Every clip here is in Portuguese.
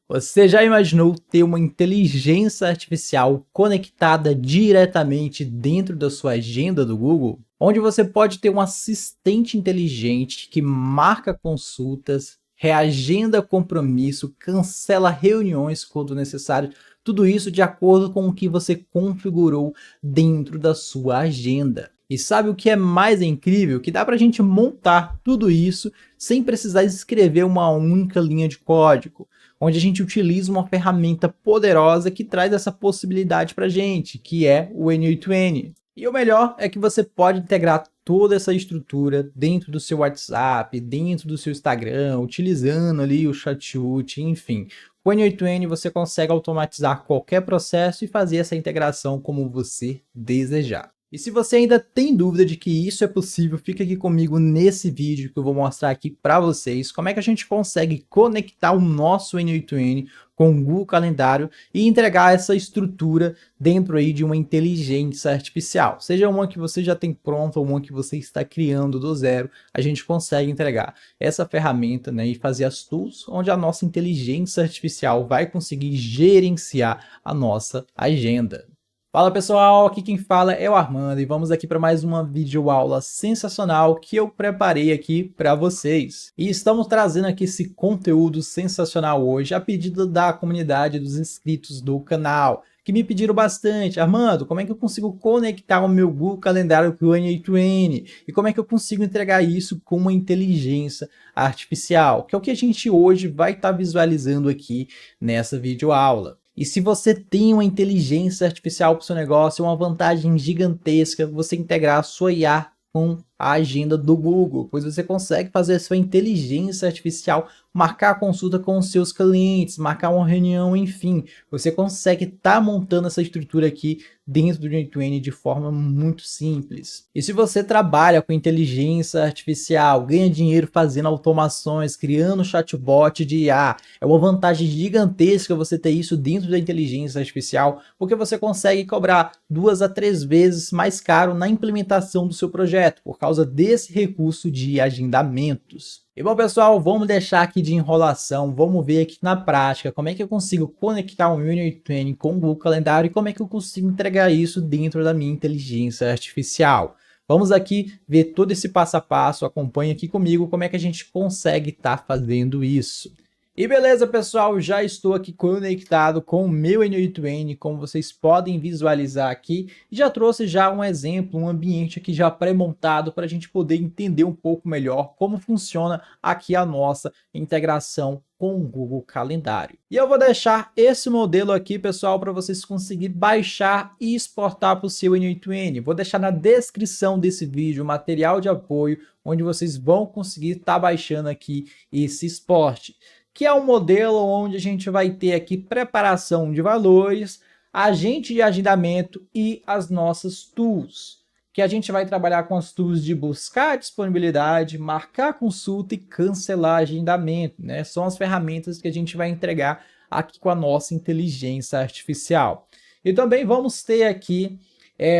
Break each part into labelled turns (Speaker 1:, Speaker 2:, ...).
Speaker 1: Você já imaginou ter uma inteligência artificial conectada diretamente dentro da sua agenda do Google? Onde você pode ter um assistente inteligente que marca consultas, reagenda compromisso, cancela reuniões quando necessário, tudo isso de acordo com o que você configurou dentro da sua agenda. E sabe o que é mais incrível? Que dá para a gente montar tudo isso sem precisar escrever uma única linha de código, onde a gente utiliza uma ferramenta poderosa que traz essa possibilidade para a gente, que é o N8N. E o melhor é que você pode integrar toda essa estrutura dentro do seu WhatsApp, dentro do seu Instagram, utilizando ali o Chat, enfim. Com o N8N você consegue automatizar qualquer processo e fazer essa integração como você desejar. E se você ainda tem dúvida de que isso é possível, fica aqui comigo nesse vídeo que eu vou mostrar aqui para vocês como é que a gente consegue conectar o nosso N8N com o Google Calendário e entregar essa estrutura dentro aí de uma inteligência artificial. Seja uma que você já tem pronta ou uma que você está criando do zero, a gente consegue entregar essa ferramenta, né, e fazer as tools onde a nossa inteligência artificial vai conseguir gerenciar a nossa agenda. Fala pessoal, aqui quem fala é o Armando e vamos aqui para mais uma videoaula sensacional que eu preparei aqui para vocês. E estamos trazendo aqui esse conteúdo sensacional hoje a pedido da comunidade dos inscritos do canal, que me pediram bastante: Armando, como é que eu consigo conectar o meu Google Calendário com o N8N? E como é que eu consigo entregar isso com uma inteligência artificial? Que é o que a gente hoje vai estar visualizando aqui nessa videoaula. E se você tem uma inteligência artificial para o seu negócio, é uma vantagem gigantesca você integrar a sua IA com a agenda do Google, pois você consegue fazer a sua inteligência artificial marcar a consulta com os seus clientes, marcar uma reunião, enfim. Você consegue estar montando essa estrutura aqui dentro do N8N de forma muito simples. E se você trabalha com inteligência artificial, ganha dinheiro fazendo automações, criando chatbot de IA, é uma vantagem gigantesca você ter isso dentro da inteligência artificial, porque você consegue cobrar 2 a 3 vezes mais caro na implementação do seu projeto, por causa desse recurso de agendamentos. E bom pessoal, vamos deixar aqui de enrolação, vamos ver aqui na prática como é que eu consigo conectar o N8N com o Google Calendário e como é que eu consigo entregar isso dentro da minha inteligência artificial. Vamos aqui ver todo esse passo a passo, acompanhe aqui comigo como é que a gente consegue estar fazendo isso. E beleza pessoal, já estou aqui conectado com o meu N8N, como vocês podem visualizar aqui, e já trouxe já um exemplo, um ambiente aqui já pré-montado para a gente poder entender um pouco melhor como funciona aqui a nossa integração com o Google Calendário. E eu vou deixar esse modelo aqui, pessoal, para vocês conseguirem baixar e exportar para o seu N8N. Vou deixar na descrição desse vídeo o material de apoio, onde vocês vão conseguir estar baixando aqui esse exporte, que é um modelo onde a gente vai ter aqui preparação de valores, agente de agendamento e as nossas tools, que a gente vai trabalhar com as tools de buscar disponibilidade, marcar consulta e cancelar agendamento, né? São as ferramentas que a gente vai entregar aqui com a nossa inteligência artificial. E também vamos ter aqui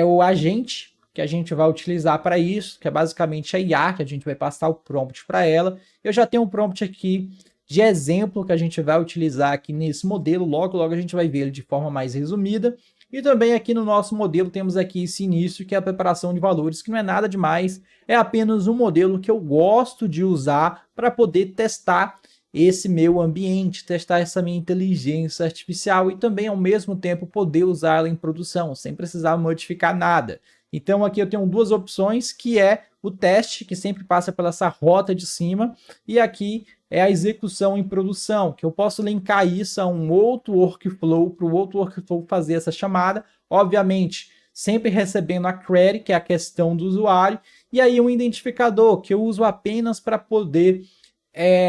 Speaker 1: o agente, que a gente vai utilizar para isso, que é basicamente a IA, que a gente vai passar o prompt para ela. Eu já tenho um prompt aqui de exemplo que a gente vai utilizar aqui nesse modelo, logo a gente vai ver ele de forma mais resumida. E também aqui no nosso modelo temos aqui esse início, que é a preparação de valores, que não é nada demais, é apenas um modelo que eu gosto de usar para poder testar esse meu ambiente, testar essa minha inteligência artificial e também ao mesmo tempo poder usá-la em produção, sem precisar modificar nada. Então aqui eu tenho duas opções, que é o teste, que sempre passa pela essa rota de cima, e aqui é a execução em produção, que eu posso linkar isso a um outro workflow, para o outro workflow fazer essa chamada, obviamente sempre recebendo a query, que é a questão do usuário, e aí um identificador, que eu uso apenas para poder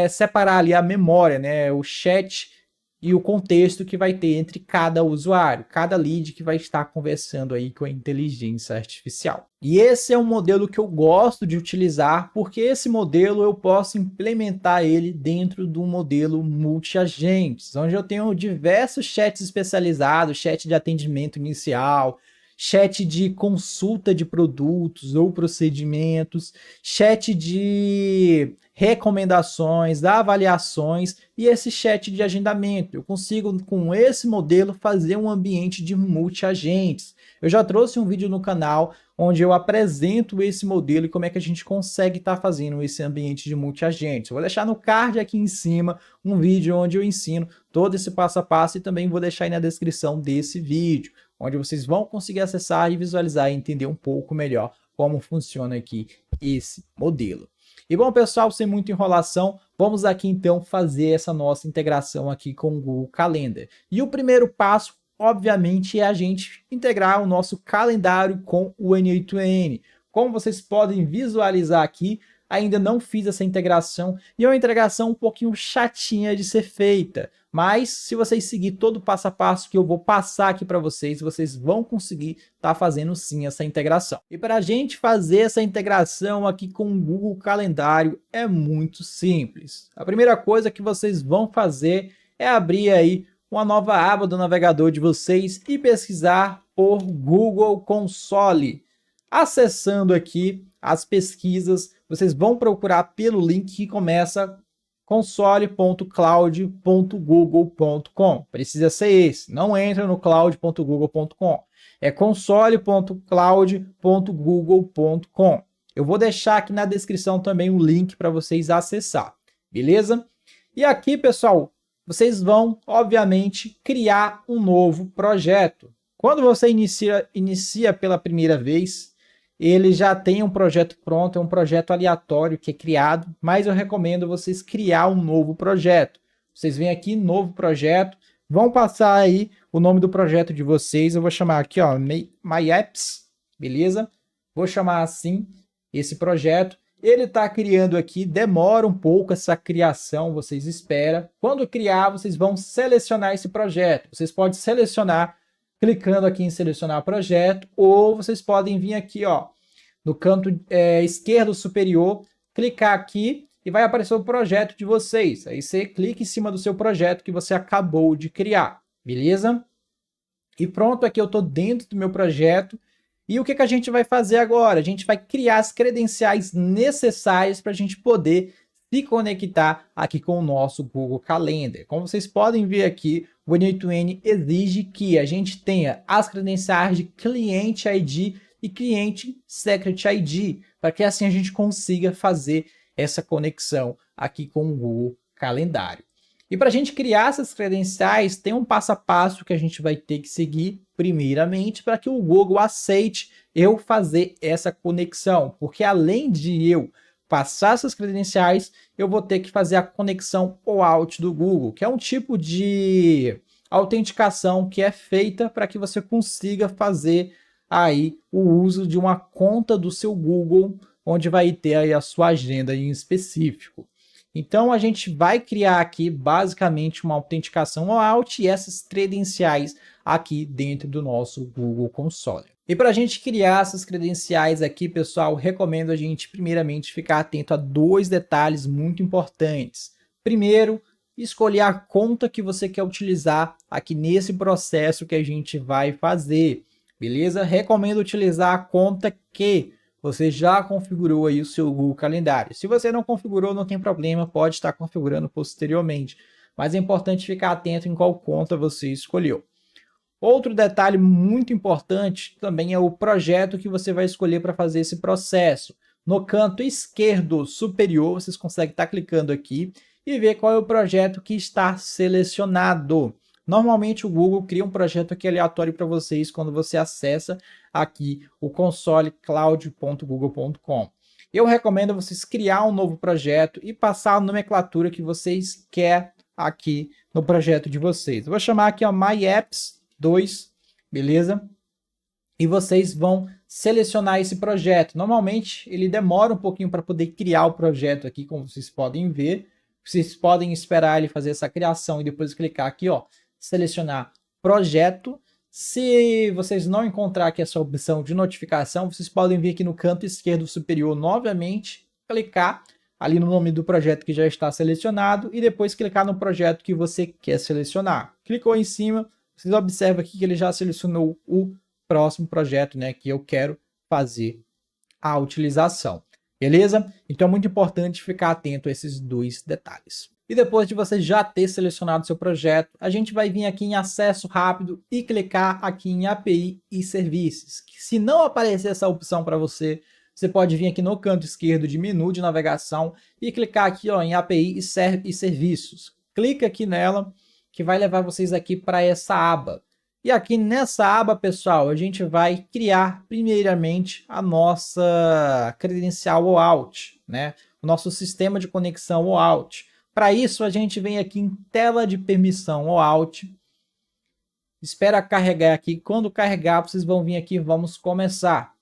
Speaker 1: separar ali a memória, né, o chat e o contexto que vai ter entre cada usuário, cada lead que vai estar conversando aí com a inteligência artificial. E esse é um modelo que eu gosto de utilizar, porque esse modelo eu posso implementar ele dentro do modelo multi-agentes, onde eu tenho diversos chats especializados, chat de atendimento inicial, chat de consulta de produtos ou procedimentos, chat de recomendações, avaliações e esse chat de agendamento. Eu consigo, com esse modelo, fazer um ambiente de multi-agentes. Eu já trouxe um vídeo no canal onde eu apresento esse modelo e como é que a gente consegue estar fazendo esse ambiente de multi-agentes. Eu vou deixar no card aqui em cima um vídeo onde eu ensino todo esse passo a passo e também vou deixar aí na descrição desse vídeo, onde vocês vão conseguir acessar e visualizar e entender um pouco melhor como funciona aqui esse modelo. E bom, pessoal, sem muita enrolação, vamos aqui então fazer essa nossa integração aqui com o Google Calendar. E o primeiro passo, obviamente, é a gente integrar o nosso calendário com o N8N. Como vocês podem visualizar aqui, ainda não fiz essa integração e é uma integração um pouquinho chatinha de ser feita. Mas se vocês seguir todo o passo a passo que eu vou passar aqui para vocês, vocês vão conseguir estar fazendo sim essa integração. E para a gente fazer essa integração aqui com o Google Calendário é muito simples. A primeira coisa que vocês vão fazer é abrir aí uma nova aba do navegador de vocês e pesquisar por Google Console. Acessando aqui as pesquisas, vocês vão procurar pelo link que começa console.cloud.google.com. Precisa ser esse, não entra no cloud.google.com. É console.cloud.google.com. Eu vou deixar aqui na descrição também o link para vocês acessar, beleza? E aqui, pessoal, vocês vão, obviamente, criar um novo projeto. Quando você inicia pela primeira vez, ele já tem um projeto pronto, é um projeto aleatório que é criado, mas eu recomendo vocês criar um novo projeto. Vocês vêm aqui, novo projeto, vão passar aí o nome do projeto de vocês, eu vou chamar aqui, ó, My Apps, beleza? Vou chamar assim esse projeto. Ele está criando aqui, demora um pouco essa criação, vocês esperam. Quando criar, vocês vão selecionar esse projeto. Vocês podem selecionar clicando aqui em selecionar projeto, ou vocês podem vir aqui, ó, no canto esquerdo superior, clicar aqui e vai aparecer o projeto de vocês. Aí você clica em cima do seu projeto que você acabou de criar, beleza? E pronto, aqui eu estou dentro do meu projeto. E o que a gente vai fazer agora? A gente vai criar as credenciais necessárias para a gente poder se conectar aqui com o nosso Google Calendar. Como vocês podem ver aqui, o N8N exige que a gente tenha as credenciais de Client ID e Client Secret ID, para que assim a gente consiga fazer essa conexão aqui com o Google Calendário. E para a gente criar essas credenciais, tem um passo a passo que a gente vai ter que seguir primeiramente para que o Google aceite eu fazer essa conexão, porque além de eu passar essas credenciais, eu vou ter que fazer a conexão OAuth do Google, que é um tipo de autenticação que é feita para que você consiga fazer aí o uso de uma conta do seu Google, onde vai ter aí a sua agenda em específico. Então a gente vai criar aqui basicamente uma autenticação OAuth e essas credenciais aqui dentro do nosso Google Console. E para a gente criar essas credenciais aqui, pessoal, recomendo a gente primeiramente ficar atento a dois detalhes muito importantes. Primeiro, escolher a conta que você quer utilizar aqui nesse processo que a gente vai fazer, beleza? Recomendo utilizar a conta que você já configurou aí o seu Google Calendário. Se você não configurou, não tem problema, pode estar configurando posteriormente, mas é importante ficar atento em qual conta você escolheu. Outro detalhe muito importante também é o projeto que você vai escolher para fazer esse processo. No canto esquerdo superior, vocês conseguem estar clicando aqui e ver qual é o projeto que está selecionado. Normalmente o Google cria um projeto aqui aleatório para vocês quando você acessa aqui o console cloud.google.com. Eu recomendo vocês criar um novo projeto e passar a nomenclatura que vocês querem aqui no projeto de vocês. Eu vou chamar aqui ó, My Apps 2, beleza? E vocês vão selecionar esse projeto. Normalmente ele demora um pouquinho para poder criar o projeto aqui, como vocês podem ver. Vocês podem esperar ele fazer essa criação e depois clicar aqui, ó, selecionar projeto. Se vocês não encontrar aqui essa opção de notificação, vocês podem vir aqui no canto esquerdo superior novamente, clicar ali no nome do projeto que já está selecionado e depois clicar no projeto que você quer selecionar. Clicou em cima, vocês observam aqui que ele já selecionou o próximo projeto, né, que eu quero fazer a utilização. Beleza? Então é muito importante ficar atento a esses dois detalhes. E depois de você já ter selecionado seu projeto, a gente vai vir aqui em acesso rápido e clicar aqui em API e serviços. Se não aparecer essa opção para você, você pode vir aqui no canto esquerdo de menu de navegação e clicar aqui ó, em API e serviços. Clica aqui nela que vai levar vocês aqui para essa aba. E aqui nessa aba, pessoal, a gente vai criar primeiramente a nossa credencial OAuth, né? O nosso sistema de conexão OAuth. Para isso, a gente vem aqui em tela de permissão OAuth. Espera carregar aqui. Quando carregar, vocês vão vir aqui e vamos começar.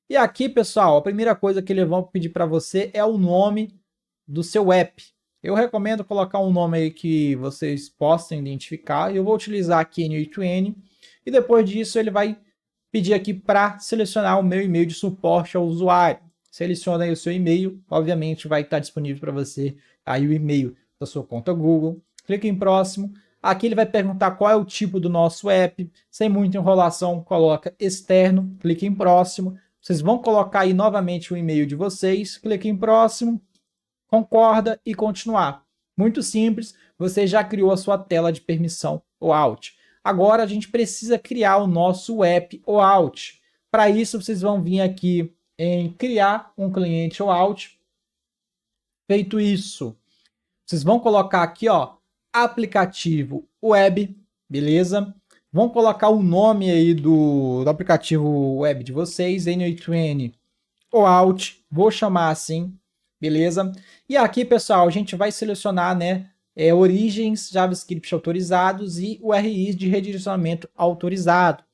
Speaker 1: E aqui, pessoal, a primeira coisa que eles vão pedir para você é o nome do seu app. Eu recomendo colocar um nome aí que vocês possam identificar. Eu vou utilizar aqui N8N. E depois disso, ele vai pedir aqui para selecionar o meu e-mail de suporte ao usuário. Seleciona aí o seu e-mail. Obviamente, vai estar disponível para você aí o e-mail da sua conta Google. Clica em próximo. Aqui ele vai perguntar qual é o tipo do nosso app. Sem muita enrolação, coloca externo. Clica em próximo. Vocês vão colocar aí novamente o e-mail de vocês. Clica em próximo. Concorda e continuar. Muito simples. Você já criou a sua tela de permissão OAuth. Agora a gente precisa criar o nosso app OAuth. Para isso, vocês vão vir aqui em criar um cliente OAuth. Feito isso, vocês vão colocar aqui, ó, aplicativo web, beleza? Vão colocar o nome aí do aplicativo web de vocês, N8N OAuth, vou chamar assim, beleza? E aqui, pessoal, a gente vai selecionar, né, origens JavaScript autorizados e URIs de redirecionamento autorizado.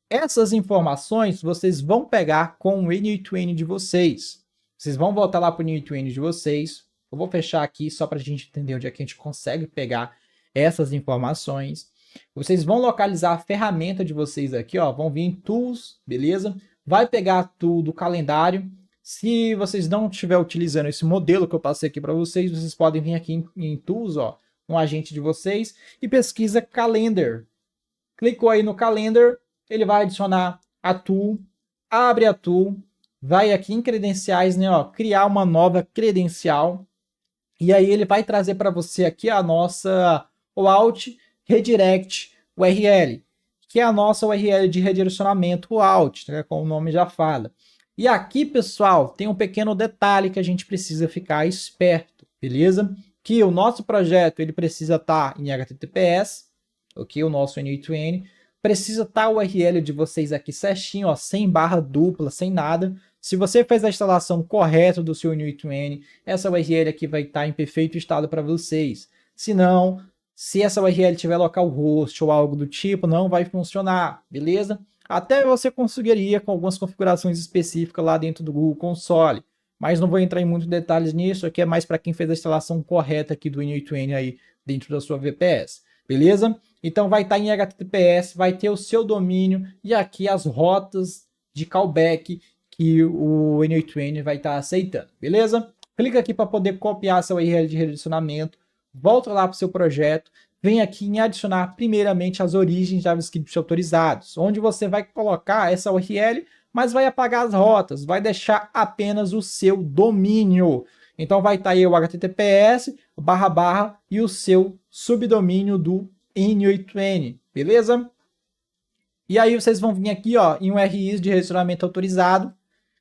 Speaker 1: Essas informações vocês vão pegar com o N8N de vocês. Vocês vão voltar lá para o N8N de vocês. Eu vou fechar aqui só para a gente entender onde é que a gente consegue pegar essas informações. Vocês vão localizar a ferramenta de vocês aqui, ó, vão vir em Tools, beleza? Vai pegar a tool do calendário. Se vocês não estiver utilizando esse modelo que eu passei aqui para vocês, vocês podem vir aqui em Tools, ó, no agente de vocês e pesquisa Calendar. Clicou aí no Calendar, ele vai adicionar a tool, abre a tool, vai aqui em credenciais, né, ó, criar uma nova credencial. E aí ele vai trazer para você aqui a nossa OAuth Redirect URL, que é a nossa URL de redirecionamento OAuth, né, como o nome já fala. E aqui, pessoal, tem um pequeno detalhe que a gente precisa ficar esperto, beleza? Que o nosso projeto ele precisa estar em HTTPS, ok? O nosso N8N precisa estar o URL de vocês aqui certinho, ó, sem barra dupla, sem nada. Se você fez a instalação correta do seu N8N, essa URL aqui vai estar em perfeito estado para vocês. Se não, se essa URL tiver localhost ou algo do tipo, não vai funcionar, beleza? Até você conseguiria com algumas configurações específicas lá dentro do Google Console, mas não vou entrar em muitos detalhes nisso, aqui é mais para quem fez a instalação correta aqui do N8N aí dentro da sua VPS, beleza? Então vai estar em HTTPS, vai ter o seu domínio e aqui as rotas de callback que o N8N vai estar aceitando, beleza? Clica aqui para poder copiar seu URL de redirecionamento, volta lá para o seu projeto, vem aqui em adicionar primeiramente as origens JavaScript autorizados, onde você vai colocar essa URL, mas vai apagar as rotas, vai deixar apenas o seu domínio. Então vai estar aí o HTTPS, // e o seu subdomínio do N8N, beleza? E aí vocês vão vir aqui, ó, em URIs de redirecionamento autorizado,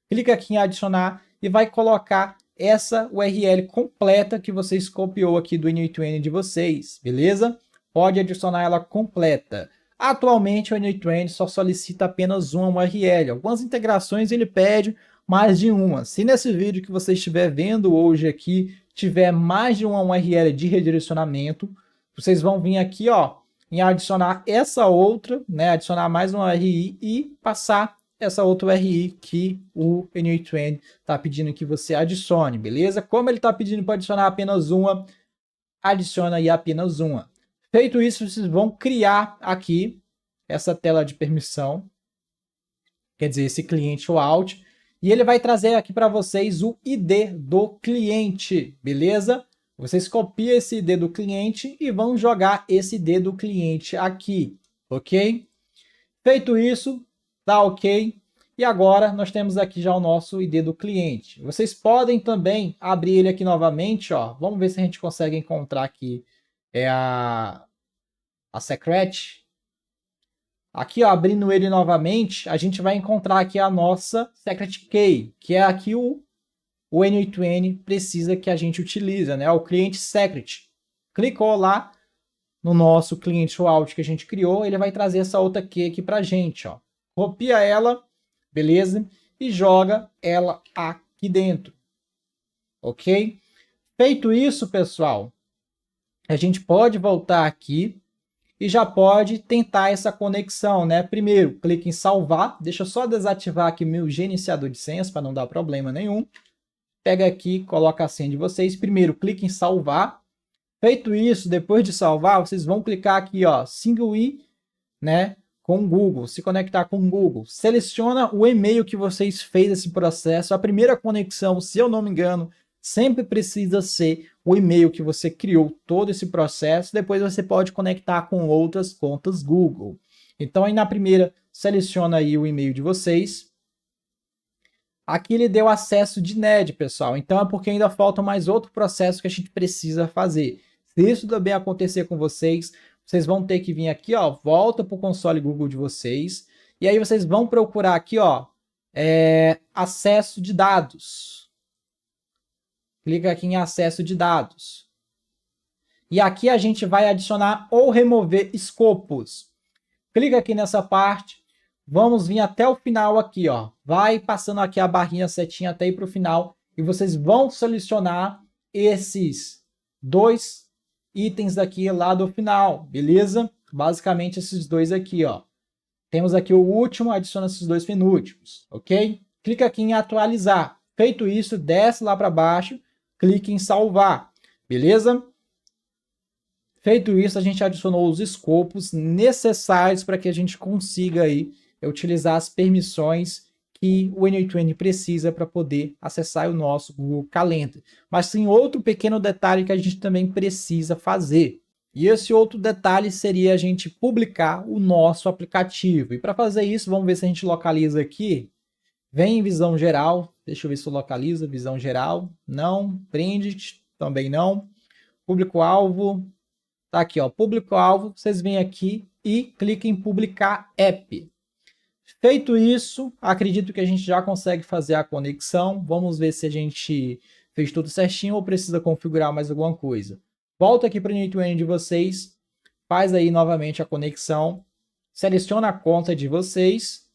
Speaker 1: clica aqui em adicionar e vai colocar essa URL completa que vocês copiou aqui do N8N de vocês, beleza? Pode adicionar ela completa. Atualmente o N8N só solicita apenas uma URL. Algumas integrações ele pede mais de uma. Se nesse vídeo que você estiver vendo hoje aqui tiver mais de uma URL de redirecionamento, vocês vão vir aqui, ó, em adicionar essa outra, né? Adicionar mais uma URI e passar essa outra URI que o N8N está pedindo que você adicione, beleza? Como ele está pedindo para adicionar apenas uma, adiciona aí apenas uma. Feito isso, vocês vão criar aqui essa tela de permissão, quer dizer, esse cliente OAuth, e ele vai trazer aqui para vocês o ID do cliente, beleza? Vocês copiam esse ID do cliente e vão jogar esse ID do cliente aqui, ok? Feito isso, Dá OK. E agora nós temos aqui já o nosso ID do cliente. Vocês podem também abrir ele aqui novamente, ó. Vamos ver se a gente consegue encontrar aqui a secret. Aqui, ó, abrindo ele novamente, a gente vai encontrar aqui a nossa secret key, que é aqui o N8N precisa que a gente utiliza, né? O cliente secret. Clicou lá no nosso cliente route que a gente criou, ele vai trazer essa outra key aqui pra gente, ó. Copia ela, beleza? E joga ela aqui dentro, ok? Feito isso, pessoal, a gente pode voltar aqui e já pode tentar essa conexão, né? Primeiro, clique em salvar. Deixa eu só desativar aqui meu gerenciador de senhas para não dar problema nenhum. Pega aqui, coloca a senha de vocês. Primeiro, clique em salvar. Feito isso, depois de salvar, vocês vão clicar aqui, ó, Single I, né? Com o Google, se conectar com o Google. Seleciona o e-mail que vocês fez esse processo. A primeira conexão, se eu não me engano, sempre precisa ser o e-mail que você criou todo esse processo. Depois você pode conectar com outras contas Google. Então aí na primeira, seleciona aí o e-mail de vocês. Aqui ele deu acesso de NED, pessoal. Então é porque ainda falta mais outro processo que a gente precisa fazer. Se isso também acontecer com vocês, vocês vão ter que vir aqui, ó, volta para o console Google de vocês. E aí vocês vão procurar aqui, ó, acesso de dados. Clica aqui em acesso de dados. E aqui a gente vai adicionar ou remover escopos. Clica aqui nessa parte. Vamos vir até o final aqui, ó. Vai passando aqui a barrinha setinha até ir para o final. E vocês vão selecionar esses dois itens aqui lá do final, beleza? Basicamente esses dois aqui, ó. Temos aqui o último, adiciona esses dois penúltimos, ok? Clica aqui em atualizar. Feito isso, desce lá para baixo, clique em salvar, beleza? Feito isso, a gente adicionou os escopos necessários para que a gente consiga aí utilizar as permissões que o N8N precisa para poder acessar o nosso Google Calendar. Mas tem outro pequeno detalhe que a gente também precisa fazer. E esse outro detalhe seria a gente publicar o nosso aplicativo. E para fazer isso, vamos ver se a gente localiza aqui. Vem em visão geral. Deixa eu ver se eu localizo. Visão geral. Não. Prende. Também não. Público-alvo. Tá aqui, ó. Público-alvo. Vocês vêm aqui e cliquem em publicar app. Feito isso, acredito que a gente já consegue fazer a conexão. Vamos ver se a gente fez tudo certinho ou precisa configurar mais alguma coisa. Volta aqui para o N8N de vocês, faz aí novamente a conexão, seleciona a conta de vocês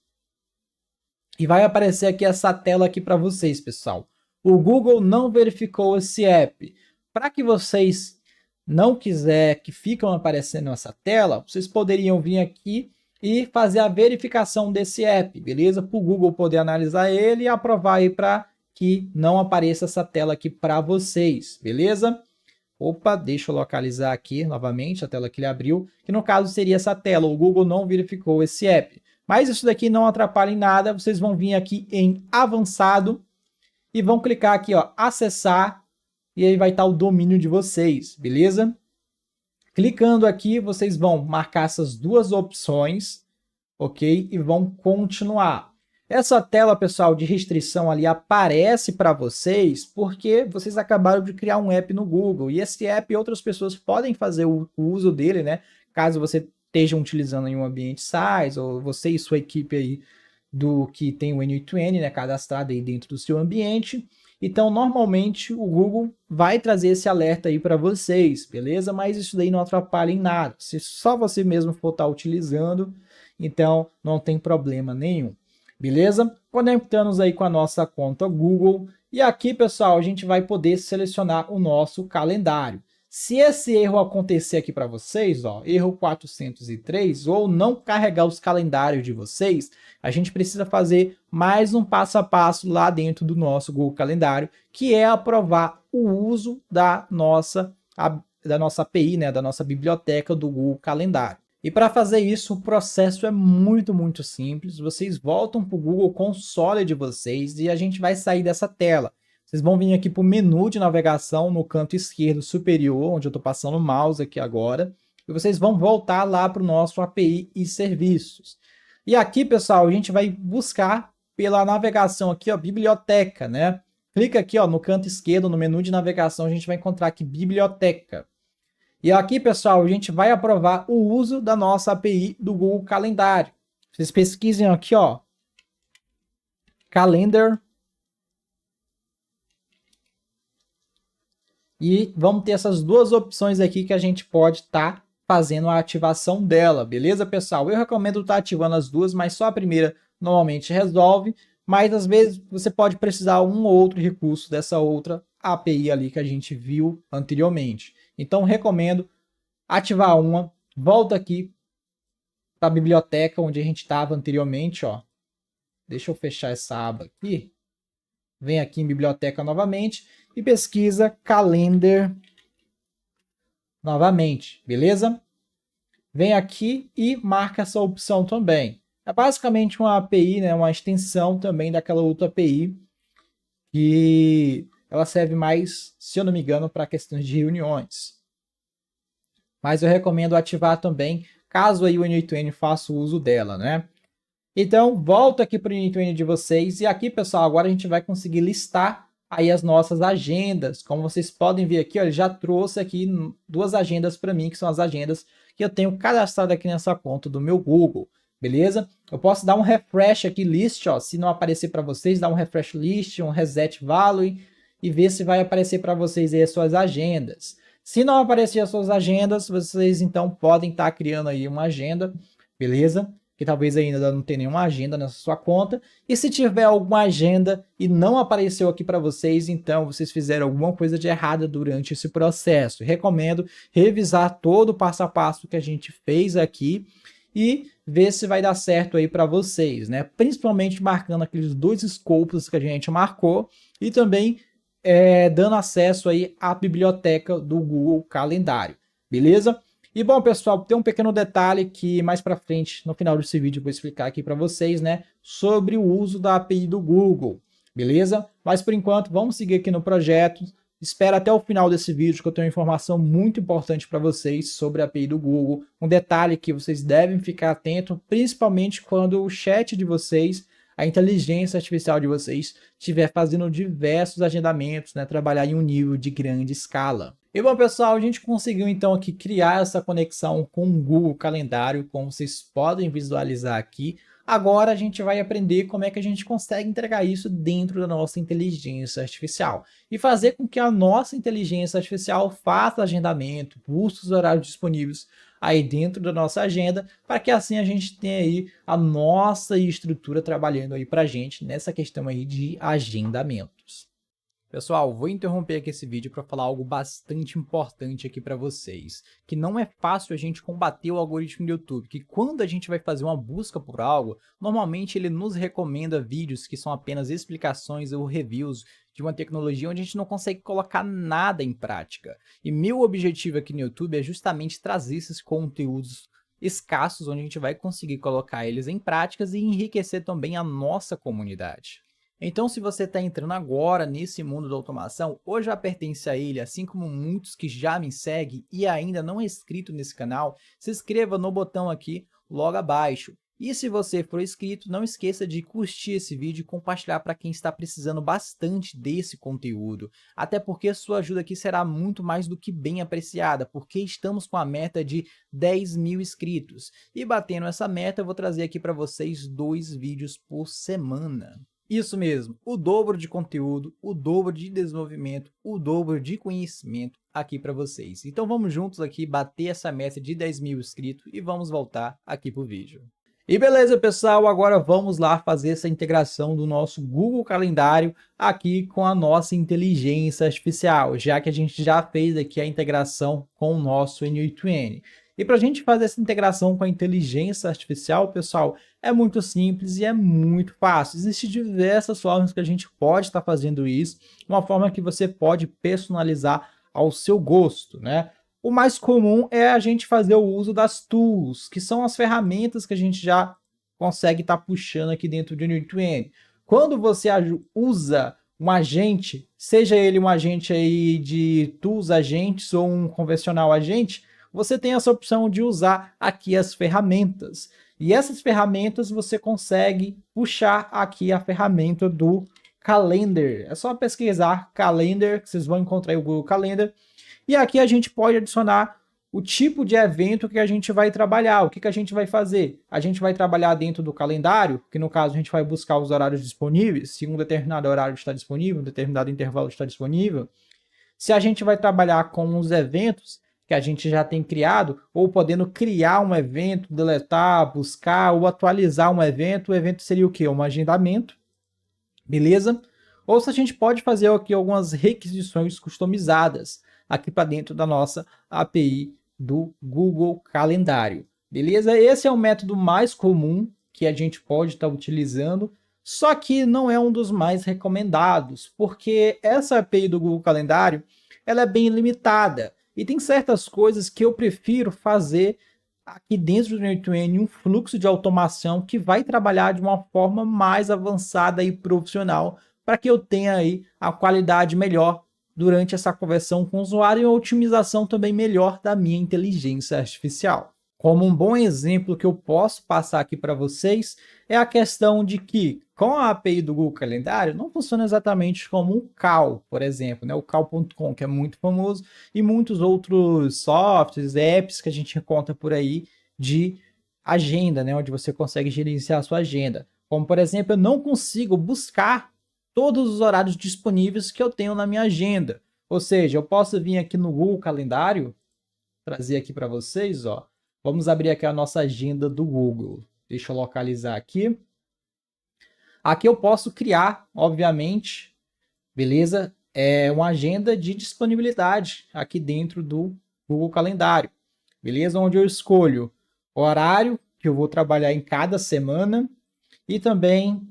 Speaker 1: e vai aparecer aqui essa tela aqui para vocês, pessoal. O Google não verificou esse app. Para que vocês não quiserem que fiquem aparecendo essa tela, vocês poderiam vir aqui e fazer a verificação desse app, beleza? Para o Google poder analisar ele e aprovar aí para que não apareça essa tela aqui para vocês, beleza? Opa, deixa eu localizar aqui novamente a tela que ele abriu, que no caso seria essa tela, o Google não verificou esse app. Mas isso daqui não atrapalha em nada, vocês vão vir aqui em avançado e vão clicar aqui, ó, acessar, e aí vai estar o domínio de vocês, beleza? Clicando aqui, vocês vão marcar essas duas opções, ok? E vão continuar. Essa tela, pessoal, de restrição ali aparece para vocês porque vocês acabaram de criar um app no Google. E esse app outras pessoas podem fazer o uso dele, né? Caso você esteja utilizando em um ambiente SaaS, ou você e sua equipe aí do que tem o N8N, né, cadastrado aí dentro do seu ambiente. Então, normalmente, o Google vai trazer esse alerta aí para vocês, beleza? Mas isso daí não atrapalha em nada. Se só você mesmo for estar utilizando, então não tem problema nenhum, beleza? Conectamos aí com a nossa conta Google. E aqui, pessoal, a gente vai poder selecionar o nosso calendário. Se esse erro acontecer aqui para vocês, ó, erro 403, ou não carregar os calendários de vocês, a gente precisa fazer mais um passo a passo lá dentro do nosso Google Calendário, que é aprovar o uso da nossa API, né, da nossa biblioteca do Google Calendário. E para fazer isso, o processo é muito simples. Vocês voltam para o Google Console de vocês e a gente vai sair dessa tela. Vocês vão vir aqui para o menu de navegação no canto esquerdo superior, onde eu estou passando o mouse aqui agora. E vocês vão voltar lá para o nosso API e serviços. E aqui, pessoal, a gente vai buscar pela navegação aqui, ó, biblioteca, né? Clica aqui, ó, no canto esquerdo, no menu de navegação, a gente vai encontrar aqui biblioteca. E aqui, pessoal, a gente vai aprovar o uso da nossa API do Google Calendário. Vocês pesquisem aqui, ó, Calendar. E vamos ter essas duas opções aqui que a gente pode estar fazendo a ativação dela, beleza, pessoal? Eu recomendo estar ativando as duas, mas só a primeira normalmente resolve. Mas às vezes você pode precisar um ou outro recurso dessa outra API ali que a gente viu anteriormente. Então recomendo ativar uma, volta aqui para a biblioteca onde a gente estava anteriormente, ó. Deixa eu fechar essa aba aqui. Vem aqui em biblioteca novamente e pesquisa Calendar novamente, beleza? Vem aqui e marca essa opção também. É basicamente uma API, né, uma extensão também daquela outra API que ela serve mais, se eu não me engano, para questões de reuniões. Mas eu recomendo ativar também, caso aí o N8N faça o uso dela, né? Então, volta aqui para o N8N de vocês e aqui, pessoal, agora a gente vai conseguir listar aí as nossas agendas. Como vocês podem ver aqui, ó, ele já trouxe aqui duas agendas para mim, que são as agendas que eu tenho cadastrado aqui nessa conta do meu Google, beleza? Eu posso dar um refresh aqui, list, ó, se não aparecer para vocês, dá um refresh list, um reset value e ver se vai aparecer para vocês aí as suas agendas. Se não aparecer as suas agendas, vocês então podem estar criando aí uma agenda, beleza? Que talvez ainda não tenha nenhuma agenda nessa sua conta. E se tiver alguma agenda e não apareceu aqui para vocês, então vocês fizeram alguma coisa de errada durante esse processo. Recomendo revisar todo o passo a passo que a gente fez aqui e ver se vai dar certo aí para vocês, né? Principalmente marcando aqueles dois scopes que a gente marcou e também dando acesso aí à biblioteca do Google Calendário, beleza? E bom, pessoal, tem um pequeno detalhe que mais para frente, no final desse vídeo, eu vou explicar aqui para vocês, né, sobre o uso da API do Google, beleza? Mas por enquanto, vamos seguir aqui no projeto. Espera até o final desse vídeo que eu tenho uma informação muito importante para vocês sobre a API do Google. Um detalhe que vocês devem ficar atento, principalmente quando o chat de vocês, a inteligência artificial de vocês, estiver fazendo diversos agendamentos, né, trabalhar em um nível de grande escala. E bom, pessoal, a gente conseguiu então aqui criar essa conexão com o Google Calendário, como vocês podem visualizar aqui. Agora a gente vai aprender como é que a gente consegue entregar isso dentro da nossa inteligência artificial e fazer com que a nossa inteligência artificial faça agendamento, busque os horários disponíveis aí dentro da nossa agenda, para que assim a gente tenha aí a nossa estrutura trabalhando aí para a gente nessa questão aí de agendamentos. Pessoal, vou interromper aqui esse vídeo para falar algo bastante importante aqui para vocês, que não é fácil a gente combater o algoritmo do YouTube, que quando a gente vai fazer uma busca por algo, normalmente ele nos recomenda vídeos que são apenas explicações ou reviews de uma tecnologia onde a gente não consegue colocar nada em prática. E meu objetivo aqui no YouTube é justamente trazer esses conteúdos escassos, onde a gente vai conseguir colocar eles em práticas e enriquecer também a nossa comunidade. Então, se você está entrando agora nesse mundo da automação, ou já pertence a ele, assim como muitos que já me seguem e ainda não é inscrito nesse canal, se inscreva no botão aqui logo abaixo. E se você for inscrito, não esqueça de curtir esse vídeo e compartilhar para quem está precisando bastante desse conteúdo. Até porque a sua ajuda aqui será muito mais do que bem apreciada, porque estamos com a meta de 10 mil inscritos. E batendo essa meta, eu vou trazer aqui para vocês 2 vídeos por semana. Isso mesmo, o dobro de conteúdo, o dobro de desenvolvimento, o dobro de conhecimento aqui para vocês. Então vamos juntos aqui bater essa meta de 10 mil inscritos e vamos voltar aqui para o vídeo. E beleza, pessoal, agora vamos lá fazer essa integração do nosso Google Calendário aqui com a nossa inteligência artificial, já que a gente já fez aqui a integração com o nosso N8N. E para a gente fazer essa integração com a inteligência artificial, pessoal, é muito simples e é muito fácil. Existem diversas formas que a gente pode estar fazendo isso, uma forma que você pode personalizar ao seu gosto, né? O mais comum é a gente fazer o uso das tools, que são as ferramentas que a gente já consegue estar puxando aqui dentro do N8N. Quando você usa um agente, seja ele um agente aí de tools agentes ou um convencional agente, você tem essa opção de usar aqui as ferramentas. E essas ferramentas você consegue puxar aqui a ferramenta do Calendar. É só pesquisar Calendar, que vocês vão encontrar aí o Google Calendar. E aqui a gente pode adicionar o tipo de evento que a gente vai trabalhar. O que, que a gente vai fazer? A gente vai trabalhar dentro do calendário, que no caso a gente vai buscar os horários disponíveis, se um determinado horário está disponível, um determinado intervalo está disponível. Se a gente vai trabalhar com os eventos que a gente já tem criado, ou podendo criar um evento, deletar, buscar ou atualizar um evento, o evento seria o quê? Um agendamento, beleza? Ou se a gente pode fazer aqui algumas requisições customizadas aqui para dentro da nossa API do Google Calendário, beleza? Esse é o método mais comum que a gente pode estar utilizando, só que não é um dos mais recomendados, porque essa API do Google Calendário ela é bem limitada e tem certas coisas que eu prefiro fazer aqui dentro do N2N, um fluxo de automação que vai trabalhar de uma forma mais avançada e profissional para que eu tenha aí a qualidade melhor durante essa conversão com o usuário e a otimização também melhor da minha inteligência artificial. Como um bom exemplo que eu posso passar aqui para vocês é a questão de que com a API do Google Calendário não funciona exatamente como o Cal, por exemplo, né? O Cal.com, que é muito famoso, e muitos outros softwares, apps que a gente encontra por aí de agenda, né? Onde você consegue gerenciar a sua agenda. Como, por exemplo, eu não consigo buscar todos os horários disponíveis que eu tenho na minha agenda. Ou seja, eu posso vir aqui no Google Calendário, trazer aqui para vocês, ó. Vamos abrir aqui a nossa agenda do Google. Deixa eu localizar aqui. Aqui eu posso criar, obviamente, beleza? É uma agenda de disponibilidade aqui dentro do Google Calendário, beleza? Onde eu escolho o horário que eu vou trabalhar em cada semana e também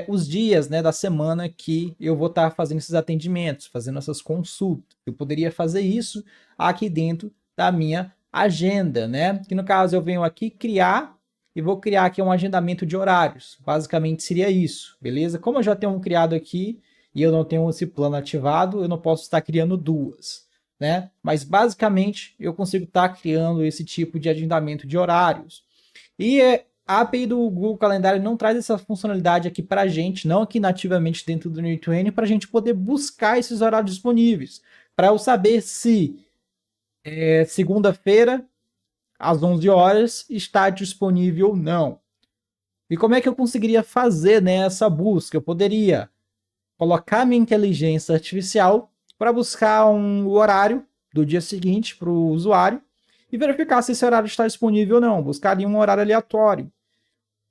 Speaker 1: os dias, né, da semana que eu vou estar fazendo esses atendimentos, fazendo essas consultas. Eu poderia fazer isso aqui dentro da minha agenda, né? Que no caso eu venho aqui criar e vou criar aqui um agendamento de horários. Basicamente seria isso, beleza? Como eu já tenho um criado aqui e eu não tenho esse plano ativado, eu não posso estar criando duas, né? Mas basicamente eu consigo estar criando esse tipo de agendamento de horários. E a API do Google Calendário não traz essa funcionalidade aqui para a gente, não aqui nativamente dentro do N2N, para a gente poder buscar esses horários disponíveis, para eu saber se segunda-feira, às 11 horas, está disponível ou não. E como é que eu conseguiria fazer, né, essa busca? Eu poderia colocar minha inteligência artificial para buscar um horário do dia seguinte para o usuário e verificar se esse horário está disponível ou não. Buscaria um horário aleatório.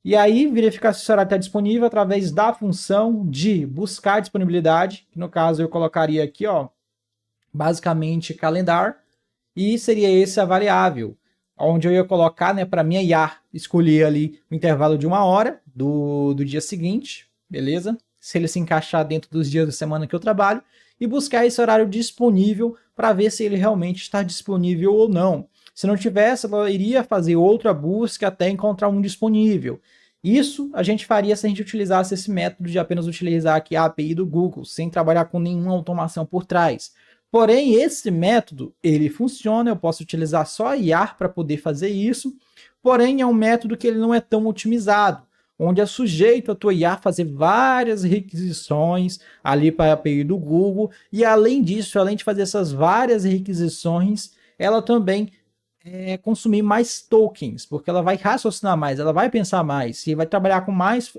Speaker 1: E aí, verificar se esse horário está disponível através da função de buscar disponibilidade, que no caso eu colocaria aqui, ó, basicamente calendar, e seria essa a variável, onde eu ia colocar, né, para minha IA escolher ali o intervalo de 1 hora do dia seguinte, beleza? Se ele se encaixar dentro dos dias da semana que eu trabalho, e buscar esse horário disponível para ver se ele realmente está disponível ou não. Se não tivesse, ela iria fazer outra busca até encontrar um disponível. Isso a gente faria se a gente utilizasse esse método de apenas utilizar aqui a API do Google, sem trabalhar com nenhuma automação por trás. Porém, esse método, ele funciona, eu posso utilizar só a IA para poder fazer isso, porém é um método que ele não é tão otimizado, onde é sujeito a tua IA fazer várias requisições ali para a API do Google, e além disso, além de fazer essas várias requisições, ela também consumir mais tokens, porque ela vai raciocinar mais, ela vai pensar mais, e vai trabalhar com mais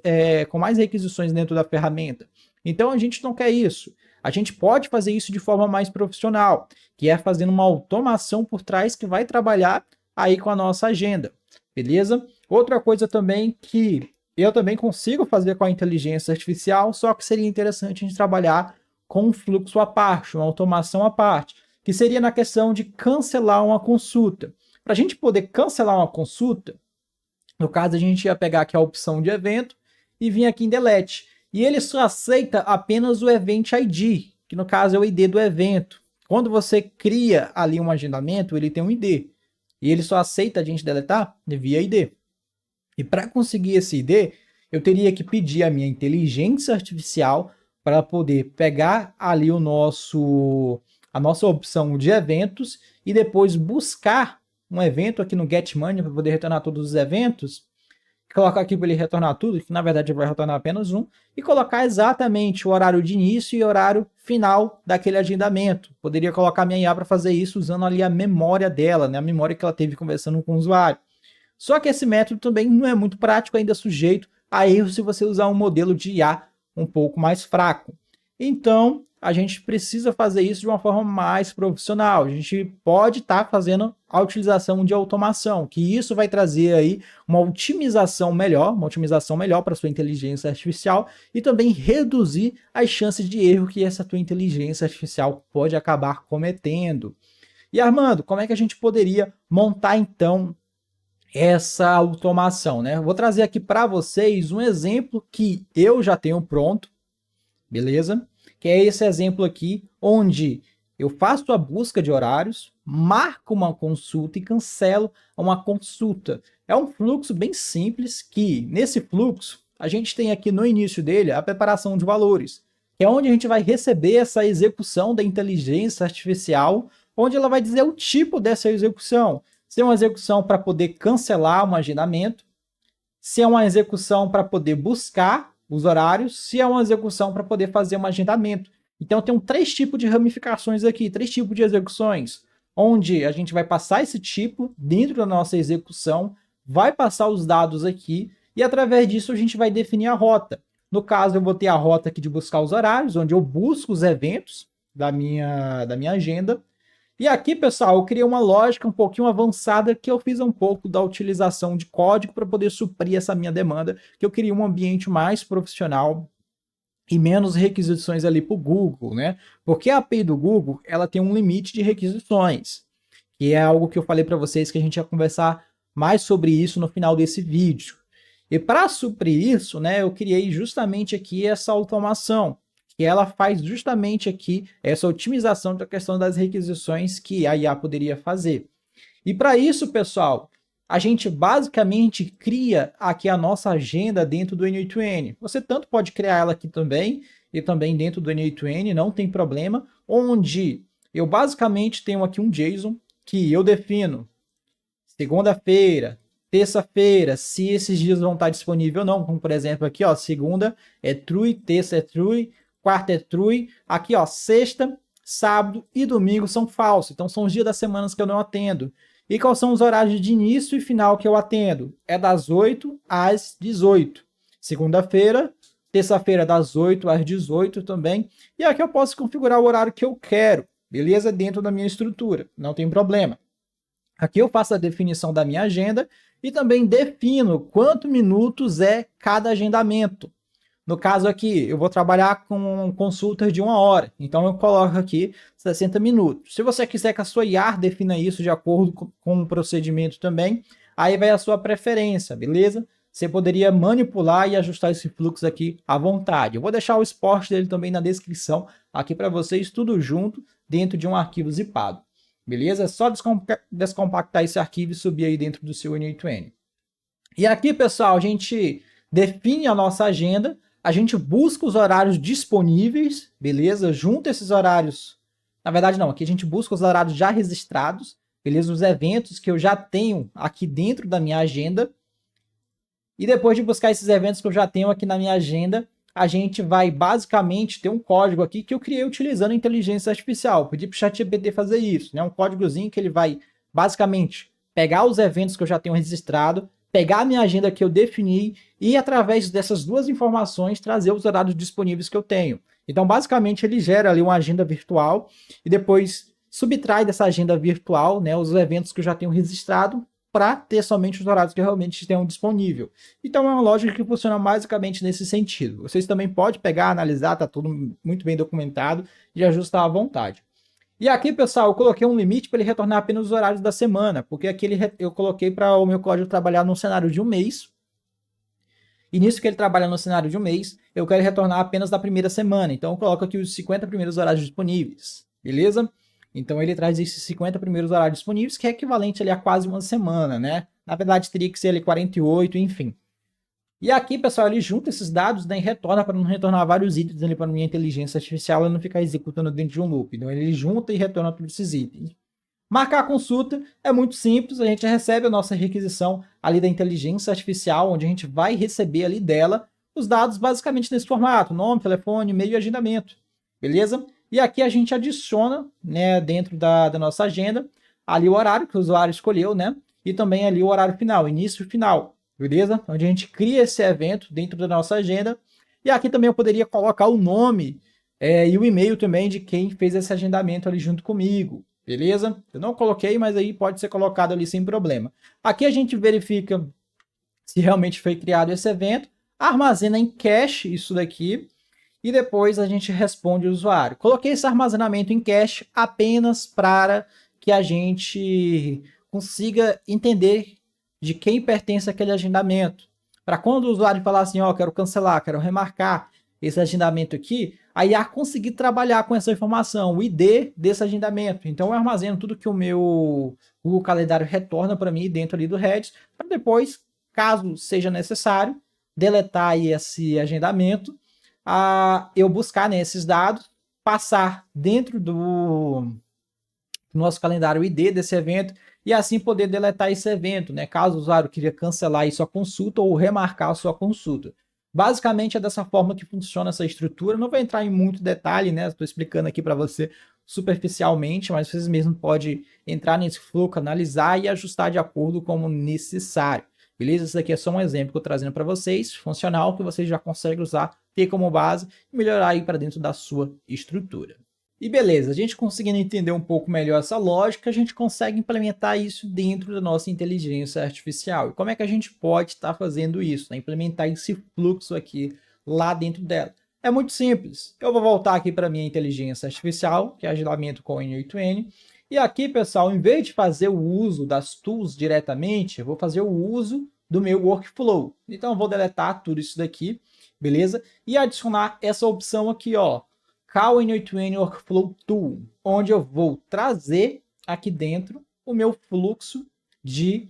Speaker 1: requisições dentro da ferramenta. Então a gente não quer isso. A gente pode fazer isso de forma mais profissional, que é fazendo uma automação por trás que vai trabalhar aí com a nossa agenda, beleza? Outra coisa também que eu também consigo fazer com a inteligência artificial, só que seria interessante a gente trabalhar com um fluxo à parte, uma automação à parte, que seria na questão de cancelar uma consulta. Para a gente poder cancelar uma consulta, no caso a gente ia pegar aqui a opção de evento e vir aqui em delete. E ele só aceita apenas o Event ID, que no caso é o ID do evento. Quando você cria ali um agendamento, ele tem um ID. E ele só aceita a gente deletar via ID. E para conseguir esse ID, eu teria que pedir a minha inteligência artificial para poder pegar ali a nossa opção de eventos e depois buscar um evento aqui no Get Money para poder retornar todos os eventos colocar aqui para ele retornar tudo, que na verdade vai retornar apenas um, e colocar exatamente o horário de início e horário final daquele agendamento. Poderia colocar minha IA para fazer isso usando ali a memória dela, né, a memória que ela teve conversando com o usuário. Só que esse método também não é muito prático, ainda sujeito a erros se você usar um modelo de IA um pouco mais fraco. Então, a gente precisa fazer isso de uma forma mais profissional. A gente pode estar fazendo a utilização de automação, que isso vai trazer aí uma otimização melhor para sua inteligência artificial e também reduzir as chances de erro que essa tua inteligência artificial pode acabar cometendo. E Armando, como é que a gente poderia montar então essa automação, né? Vou trazer aqui para vocês um exemplo que eu já tenho pronto, beleza? Que é esse exemplo aqui, onde eu faço a busca de horários, marco uma consulta e cancelo uma consulta. É um fluxo bem simples que, nesse fluxo, a gente tem aqui no início dele a preparação de valores, que é onde a gente vai receber essa execução da inteligência artificial, onde ela vai dizer o tipo dessa execução. Se é uma execução para poder cancelar um agendamento, se é uma execução para poder buscar os horários, se é uma execução para poder fazer um agendamento. Então, tem 3 tipos de ramificações aqui, 3 tipos de execuções, onde a gente vai passar esse tipo dentro da nossa execução, vai passar os dados aqui, e através disso a gente vai definir a rota. No caso, eu vou ter a rota aqui de buscar os horários, onde eu busco os eventos da minha agenda. E aqui, pessoal, eu criei uma lógica um pouquinho avançada que eu fiz um pouco da utilização de código para poder suprir essa minha demanda, que eu queria um ambiente mais profissional e menos requisições ali para o Google, né? Porque a API do Google, ela tem um limite de requisições, que é algo que eu falei para vocês que a gente ia conversar mais sobre isso no final desse vídeo. E para suprir isso, né, eu criei justamente aqui essa automação, que ela faz justamente aqui essa otimização da questão das requisições que a IA poderia fazer. E para isso, pessoal, a gente basicamente cria aqui a nossa agenda dentro do N8N. Você tanto pode criar ela aqui também, e também dentro do N8N, não tem problema, onde eu basicamente tenho aqui um JSON que eu defino segunda-feira, terça-feira, se esses dias vão estar disponíveis ou não, como por exemplo aqui, ó, segunda é true, terça é true, quarta é true, aqui ó, sexta, sábado e domingo são falsos, então são os dias das semanas que eu não atendo. E quais são os horários de início e final que eu atendo? É das 8 às 18. Segunda-feira, terça-feira das 8 às 18 também. E aqui eu posso configurar o horário que eu quero, beleza? Dentro da minha estrutura, não tem problema. Aqui eu faço a definição da minha agenda e também defino quantos minutos é cada agendamento. No caso aqui, eu vou trabalhar com consultas de 1 hora, então eu coloco aqui 60 minutos. Se você quiser que a sua IA defina isso de acordo com o procedimento também, aí vai a sua preferência, beleza? Você poderia manipular e ajustar esse fluxo aqui à vontade. Eu vou deixar o export dele também na descrição aqui para vocês, tudo junto dentro de um arquivo zipado. Beleza? É só descompactar esse arquivo e subir aí dentro do seu N8N. E aqui, pessoal, a gente define a nossa agenda, a gente busca os horários disponíveis, beleza? Junta esses horários. Na verdade, não, aqui a gente busca os horários já registrados, beleza? Os eventos que eu já tenho aqui dentro da minha agenda. E depois de buscar esses eventos que eu já tenho aqui na minha agenda, a gente vai basicamente ter um código aqui que eu criei utilizando inteligência artificial. Pedi para o ChatGPT fazer isso, né? Um códigozinho que ele vai basicamente pegar os eventos que eu já tenho registrado, pegar a minha agenda que eu defini e através dessas duas informações trazer os horários disponíveis que eu tenho. Então, basicamente, ele gera ali uma agenda virtual e depois subtrai dessa agenda virtual, né, os eventos que eu já tenho registrado para ter somente os horários que realmente tenham disponível. Então é uma lógica que funciona basicamente nesse sentido. Vocês também podem pegar, analisar, tá tudo muito bem documentado e ajustar à vontade. E aqui, pessoal, eu coloquei um limite para ele retornar apenas os horários da semana, porque aqui eu coloquei para o meu código trabalhar num cenário de um mês. E nisso que ele trabalha no cenário de um mês, eu quero retornar apenas da primeira semana. Então eu coloco aqui os 50 primeiros horários disponíveis, beleza? Então ele traz esses 50 primeiros horários disponíveis, que é equivalente ali a quase uma semana, né? Na verdade teria que ser ali 48, enfim. E aqui, pessoal, ele junta esses dados, né, e retorna para não retornar vários itens ali para minha inteligência artificial e não ficar executando dentro de um loop. Então ele junta e retorna todos esses itens. Marcar a consulta é muito simples, a gente recebe a nossa requisição ali da inteligência artificial, onde a gente vai receber ali dela os dados basicamente nesse formato, nome, telefone, e-mail e agendamento, beleza? E aqui a gente adiciona, né, dentro da nossa agenda, ali o horário que o usuário escolheu, né? E também ali o horário final, início e final, beleza? Onde a gente cria esse evento dentro da nossa agenda. E aqui também eu poderia colocar o nome e o e-mail também de quem fez esse agendamento ali junto comigo, beleza? Eu não coloquei, mas aí pode ser colocado ali sem problema. Aqui a gente verifica se realmente foi criado esse evento, armazena em cache isso daqui e depois a gente responde o usuário. Coloquei esse armazenamento em cache apenas para que a gente consiga entender de quem pertence aquele agendamento. Para quando o usuário falar assim, ó, quero cancelar, quero remarcar esse agendamento aqui, a IA conseguir trabalhar com essa informação, o ID desse agendamento. Então eu armazeno tudo que o meu Google Calendário retorna para mim dentro ali do Redis, para depois, caso seja necessário, deletar aí esse agendamento, eu buscar, né, esses dados, passar dentro do nosso calendário o ID desse evento e assim poder deletar esse evento, né? Caso o usuário queria cancelar aí sua consulta ou remarcar a sua consulta. Basicamente é dessa forma que funciona essa estrutura. Não vou entrar em muito detalhe, né? Estou explicando aqui para você superficialmente, mas vocês mesmos podem entrar nesse fluxo, analisar e ajustar de acordo como necessário. Beleza? Isso aqui é só um exemplo que eu estou trazendo para vocês, funcional, que vocês já conseguem usar, ter como base e melhorar aí para dentro da sua estrutura. E beleza, a gente conseguindo entender um pouco melhor essa lógica, a gente consegue implementar isso dentro da nossa inteligência artificial. E como é que a gente pode estar fazendo isso, né? Implementar esse fluxo aqui lá dentro dela? É muito simples. Eu vou voltar aqui para a minha inteligência artificial, que é agendamento com N8N. E aqui, pessoal, em vez de fazer o uso das tools diretamente, eu vou fazer o uso do meu workflow. Então, eu vou deletar tudo isso daqui, beleza? E adicionar essa opção aqui, ó, Call N8N Workflow Tool, onde eu vou trazer aqui dentro o meu fluxo de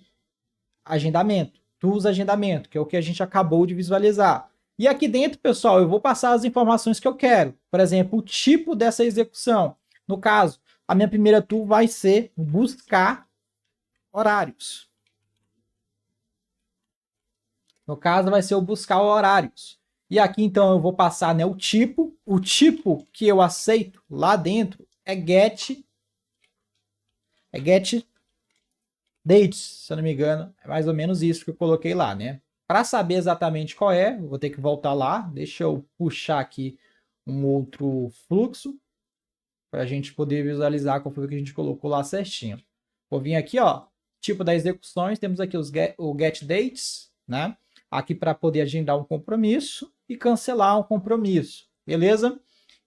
Speaker 1: agendamento, tools agendamento, que é o que a gente acabou de visualizar. E aqui dentro, pessoal, eu vou passar as informações que eu quero. Por exemplo, o tipo dessa execução. No caso, a minha primeira tool vai ser buscar horários. No caso, vai ser o buscar horários. E aqui, então, eu vou passar, né, o tipo. O tipo que eu aceito lá dentro é get dates, se eu não me engano. É mais ou menos isso que eu coloquei lá, né? Para saber exatamente qual é, eu vou ter que voltar lá. Deixa eu puxar aqui um outro fluxo para a gente poder visualizar qual foi o que a gente colocou lá certinho. Vou vir aqui, ó, tipo das execuções, temos aqui o get dates, né? Aqui para poder agendar um compromisso e cancelar um compromisso, beleza?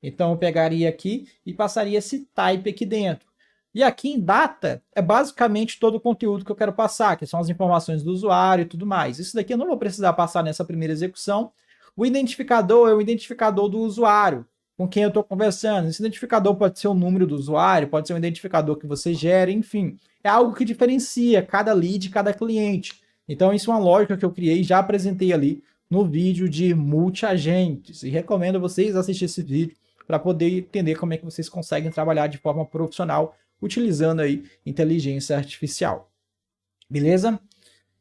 Speaker 1: Então eu pegaria aqui e passaria esse type aqui dentro. E aqui em data é basicamente todo o conteúdo que eu quero passar, que são as informações do usuário e tudo mais. Isso daqui eu não vou precisar passar nessa primeira execução. O identificador é o identificador do usuário com quem eu estou conversando. Esse identificador pode ser o número do usuário, pode ser um identificador que você gera, enfim. É algo que diferencia cada lead, cada cliente. Então isso é uma lógica que eu criei e já apresentei ali no vídeo de multi-agentes. E recomendo vocês assistirem esse vídeo para poder entender como é que vocês conseguem trabalhar de forma profissional utilizando aí inteligência artificial. Beleza?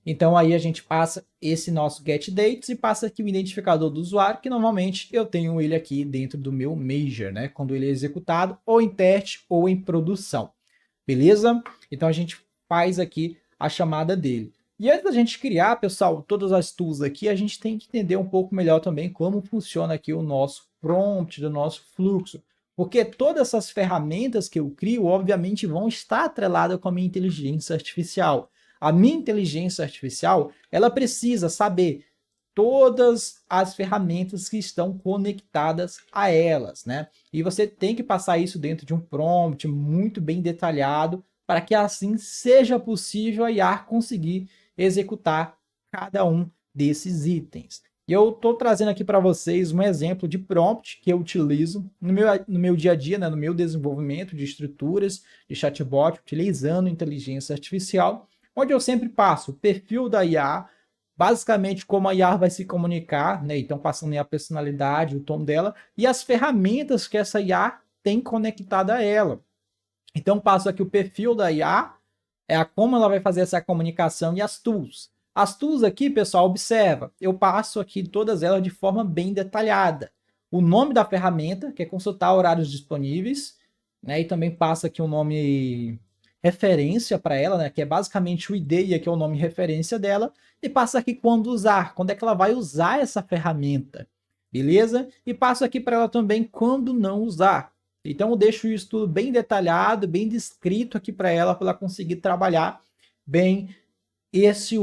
Speaker 1: Então aí a gente passa esse nosso getDates e passa aqui o identificador do usuário, que normalmente eu tenho ele aqui dentro do meu Major, né? Quando ele é executado ou em teste ou em produção. Beleza? Então a gente faz aqui a chamada dele. E antes da gente criar, pessoal, todas as tools aqui, a gente tem que entender um pouco melhor também como funciona aqui o nosso prompt, do nosso fluxo. Porque todas essas ferramentas que eu crio, obviamente, vão estar atreladas com a minha inteligência artificial. A minha inteligência artificial, ela precisa saber todas as ferramentas que estão conectadas a elas, né? E você tem que passar isso dentro de um prompt muito bem detalhado para que assim seja possível a IA conseguir executar cada um desses itens. E eu estou trazendo aqui para vocês um exemplo de prompt que eu utilizo no meu dia a dia, né, no meu desenvolvimento de estruturas de chatbot, utilizando inteligência artificial, onde eu sempre passo o perfil da IA, basicamente como a IA vai se comunicar, né, então passando a personalidade, o tom dela, e as ferramentas que essa IA tem conectada a ela. Então, passo aqui o perfil da IA, como ela vai fazer essa comunicação e as tools. As tools aqui, pessoal, observa, eu passo aqui todas elas de forma bem detalhada. O nome da ferramenta, que é consultar horários disponíveis, né? E também passo aqui o nome referência para ela, né? Que é basicamente o ID, que é o nome referência dela. E passo aqui quando usar, quando é que ela vai usar essa ferramenta, beleza? E passo aqui para ela também quando não usar. Então eu deixo isso tudo bem detalhado, bem descrito aqui para ela conseguir trabalhar bem esse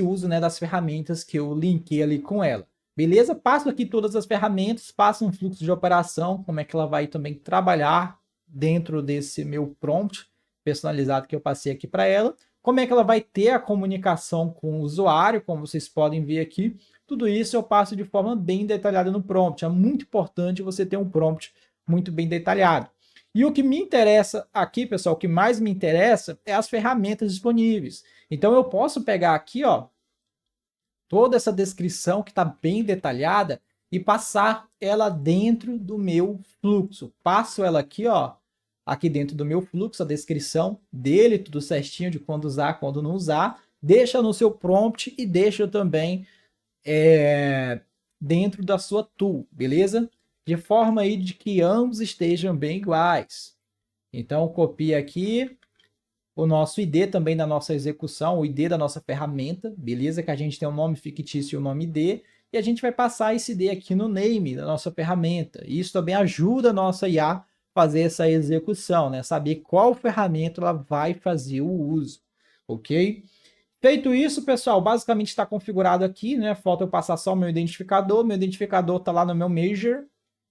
Speaker 1: uso, né, das ferramentas que eu linkei ali com ela. Beleza? Passo aqui todas as ferramentas, passo um fluxo de operação, como é que ela vai também trabalhar dentro desse meu prompt personalizado que eu passei aqui para ela. Como é que ela vai ter a comunicação com o usuário, como vocês podem ver aqui. Tudo isso eu passo de forma bem detalhada no prompt. É muito importante você ter um prompt muito bem detalhado. E o que me interessa aqui, pessoal, o que mais me interessa é as ferramentas disponíveis. Então eu posso pegar aqui, ó, toda essa descrição que está bem detalhada e passar ela dentro do meu fluxo. Passo ela aqui, ó, aqui dentro do meu fluxo, a descrição dele, tudo certinho de quando usar, quando não usar. Deixa no seu prompt e deixa também dentro da sua tool, beleza? De forma aí de que ambos estejam bem iguais. Então, copia aqui o nosso ID também da nossa execução, o ID da nossa ferramenta, beleza? Que a gente tem um nome fictício e o nome ID, e a gente vai passar esse ID aqui no name da nossa ferramenta. E isso também ajuda a nossa IA a fazer essa execução, né? Saber qual ferramenta ela vai fazer o uso, ok? Feito isso, pessoal, basicamente está configurado aqui, né? Falta eu passar só o meu identificador está lá no meu Measure,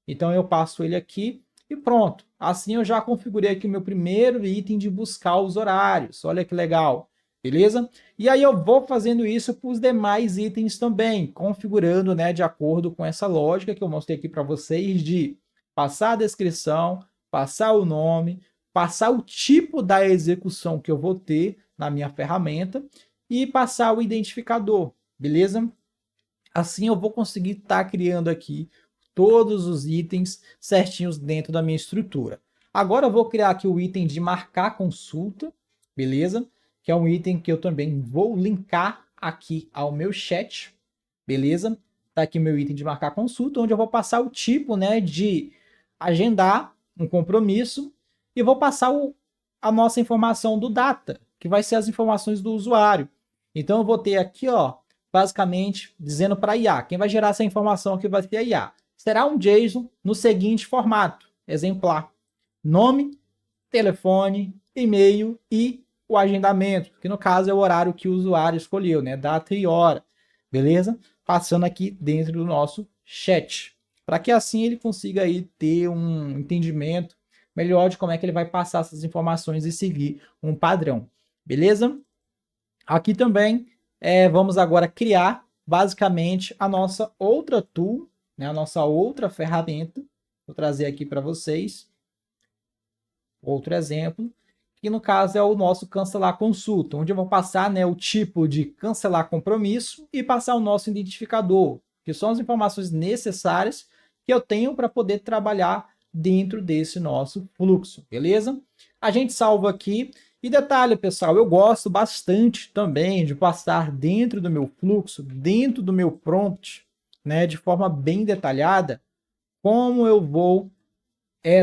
Speaker 1: então eu passo ele aqui e pronto. Assim eu já configurei aqui o meu primeiro item de buscar os horários, olha que legal, beleza? E aí eu vou fazendo isso para os demais itens também, configurando, né, de acordo com essa lógica que eu mostrei aqui para vocês de passar a descrição, passar o nome, passar o tipo da execução que eu vou ter na minha ferramenta e passar o identificador, beleza? Assim eu vou conseguir estar criando aqui todos os itens certinhos dentro da minha estrutura. Agora eu vou criar aqui o item de marcar consulta, beleza? Que é um item que eu também vou linkar aqui ao meu chat, beleza? Tá aqui meu item de marcar consulta, onde eu vou passar o tipo, né, de agendar um compromisso e vou passar a nossa informação do data, que vai ser as informações do usuário. Então eu vou ter aqui, ó, basicamente dizendo para a IA, quem vai gerar essa informação aqui vai ser a IA. Será um JSON no seguinte formato, exemplar: nome, telefone, e-mail e o agendamento, que no caso é o horário que o usuário escolheu, né? Data e hora, beleza? Passando aqui dentro do nosso chat, para que assim ele consiga aí ter um entendimento melhor de como é que ele vai passar essas informações e seguir um padrão, beleza? Aqui também vamos agora criar basicamente a nossa outra tool, né, a nossa outra ferramenta. Vou trazer aqui para vocês outro exemplo, que no caso é o nosso cancelar consulta, onde eu vou passar, né, o tipo de cancelar compromisso e passar o nosso identificador, que são as informações necessárias que eu tenho para poder trabalhar dentro desse nosso fluxo, beleza? A gente salva aqui. E detalhe, pessoal, eu gosto bastante também de passar dentro do meu fluxo, dentro do meu prompt, né, de forma bem detalhada, como eu vou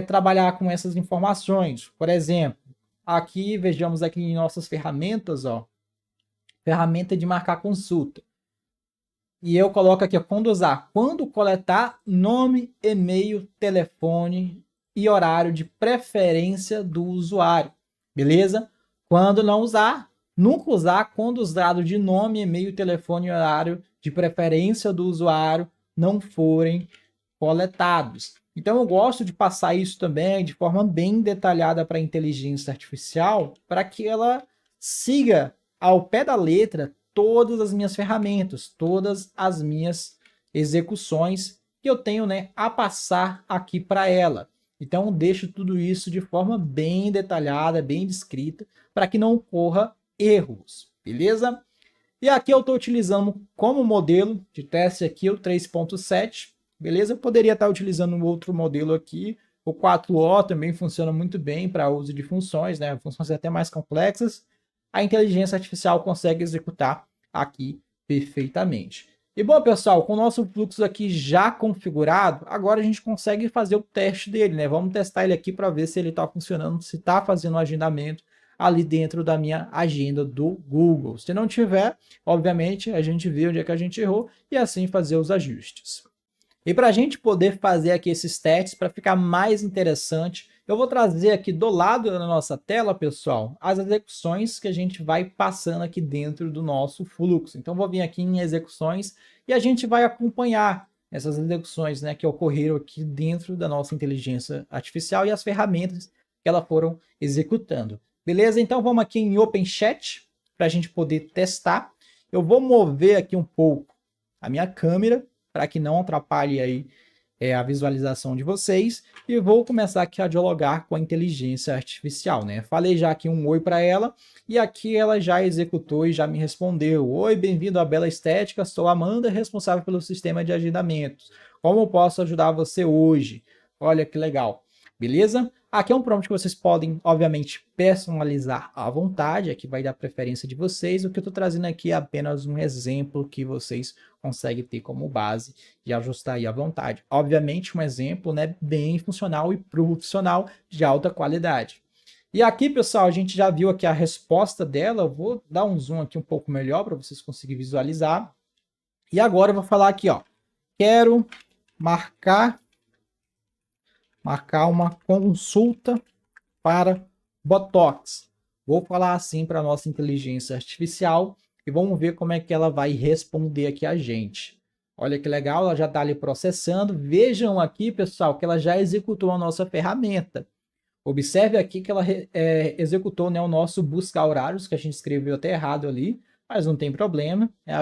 Speaker 1: trabalhar com essas informações. Por exemplo, aqui, vejamos aqui em nossas ferramentas, ó, ferramenta de marcar consulta. E eu coloco aqui, ó, quando usar, quando coletar nome, e-mail, telefone e horário de preferência do usuário, beleza? Quando não usar, nunca usar quando os dados de nome, e-mail, telefone e horário de preferência do usuário não forem coletados. Então eu gosto de passar isso também de forma bem detalhada para a inteligência artificial, para que ela siga ao pé da letra todas as minhas ferramentas, todas as minhas execuções que eu tenho, né, a passar aqui para ela. Então deixo tudo isso de forma bem detalhada, bem descrita, para que não ocorra erros, beleza? E aqui eu estou utilizando como modelo de teste aqui o 3.7, beleza? Eu poderia estar utilizando um outro modelo aqui, O 4O também funciona muito bem para uso de funções, né? Funções até mais complexas. A inteligência artificial consegue executar aqui perfeitamente. E bom, pessoal, com o nosso fluxo aqui já configurado, agora a gente consegue fazer o teste dele, né? Vamos testar ele aqui para ver se ele está funcionando, se está fazendo o agendamento ali dentro da minha agenda do Google. Se não tiver, obviamente, a gente vê onde é que a gente errou e assim fazer os ajustes. E para a gente poder fazer aqui esses testes, para ficar mais interessante, eu vou trazer aqui do lado da nossa tela, pessoal, as execuções que a gente vai passando aqui dentro do nosso fluxo. Então, vou vir aqui em execuções e a gente vai acompanhar essas execuções, né, que ocorreram aqui dentro da nossa inteligência artificial e as ferramentas que elas foram executando. Beleza? Então, vamos aqui em OpenChat para a gente poder testar. Eu vou mover aqui um pouco a minha câmera para que não atrapalhe aí a visualização de vocês, e vou começar aqui a dialogar com a inteligência artificial, né? Falei já aqui um oi para ela, e aqui ela já executou e já me respondeu. Oi, bem-vindo à Bela Estética, sou Amanda, responsável pelo sistema de agendamentos. Como posso ajudar você hoje? Olha que legal, beleza? Aqui é um prompt que vocês podem, obviamente, personalizar à vontade, aqui vai dar preferência de vocês. O que eu estou trazendo aqui é apenas um exemplo que vocês conseguem ter como base e ajustar aí à vontade. Obviamente, um exemplo, né, bem funcional e profissional de alta qualidade. E aqui, pessoal, a gente já viu aqui a resposta dela. Eu vou dar um zoom aqui um pouco melhor para vocês conseguirem visualizar. E agora eu vou falar aqui, ó, quero marcar uma consulta para Botox. Vou falar assim para a nossa inteligência artificial e vamos ver como é que ela vai responder aqui a gente. Olha que legal, ela já está ali processando. Vejam aqui, pessoal, que ela já executou a nossa ferramenta. Observe aqui que ela executou, né, o nosso buscar horários, que a gente escreveu até errado ali, mas não tem problema, é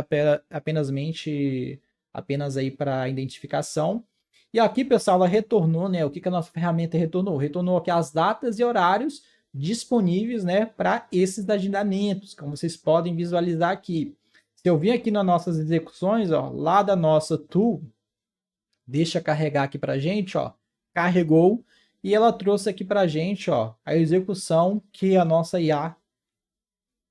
Speaker 1: apenas aí para identificação. E aqui, pessoal, ela retornou, né? O que a nossa ferramenta retornou? Retornou aqui as datas e horários disponíveis, né, para esses agendamentos, como vocês podem visualizar aqui. Se eu vir aqui nas nossas execuções, ó, lá da nossa tool, deixa carregar aqui para a gente, ó, carregou, e ela trouxe aqui para a gente, ó, a execução que a nossa IA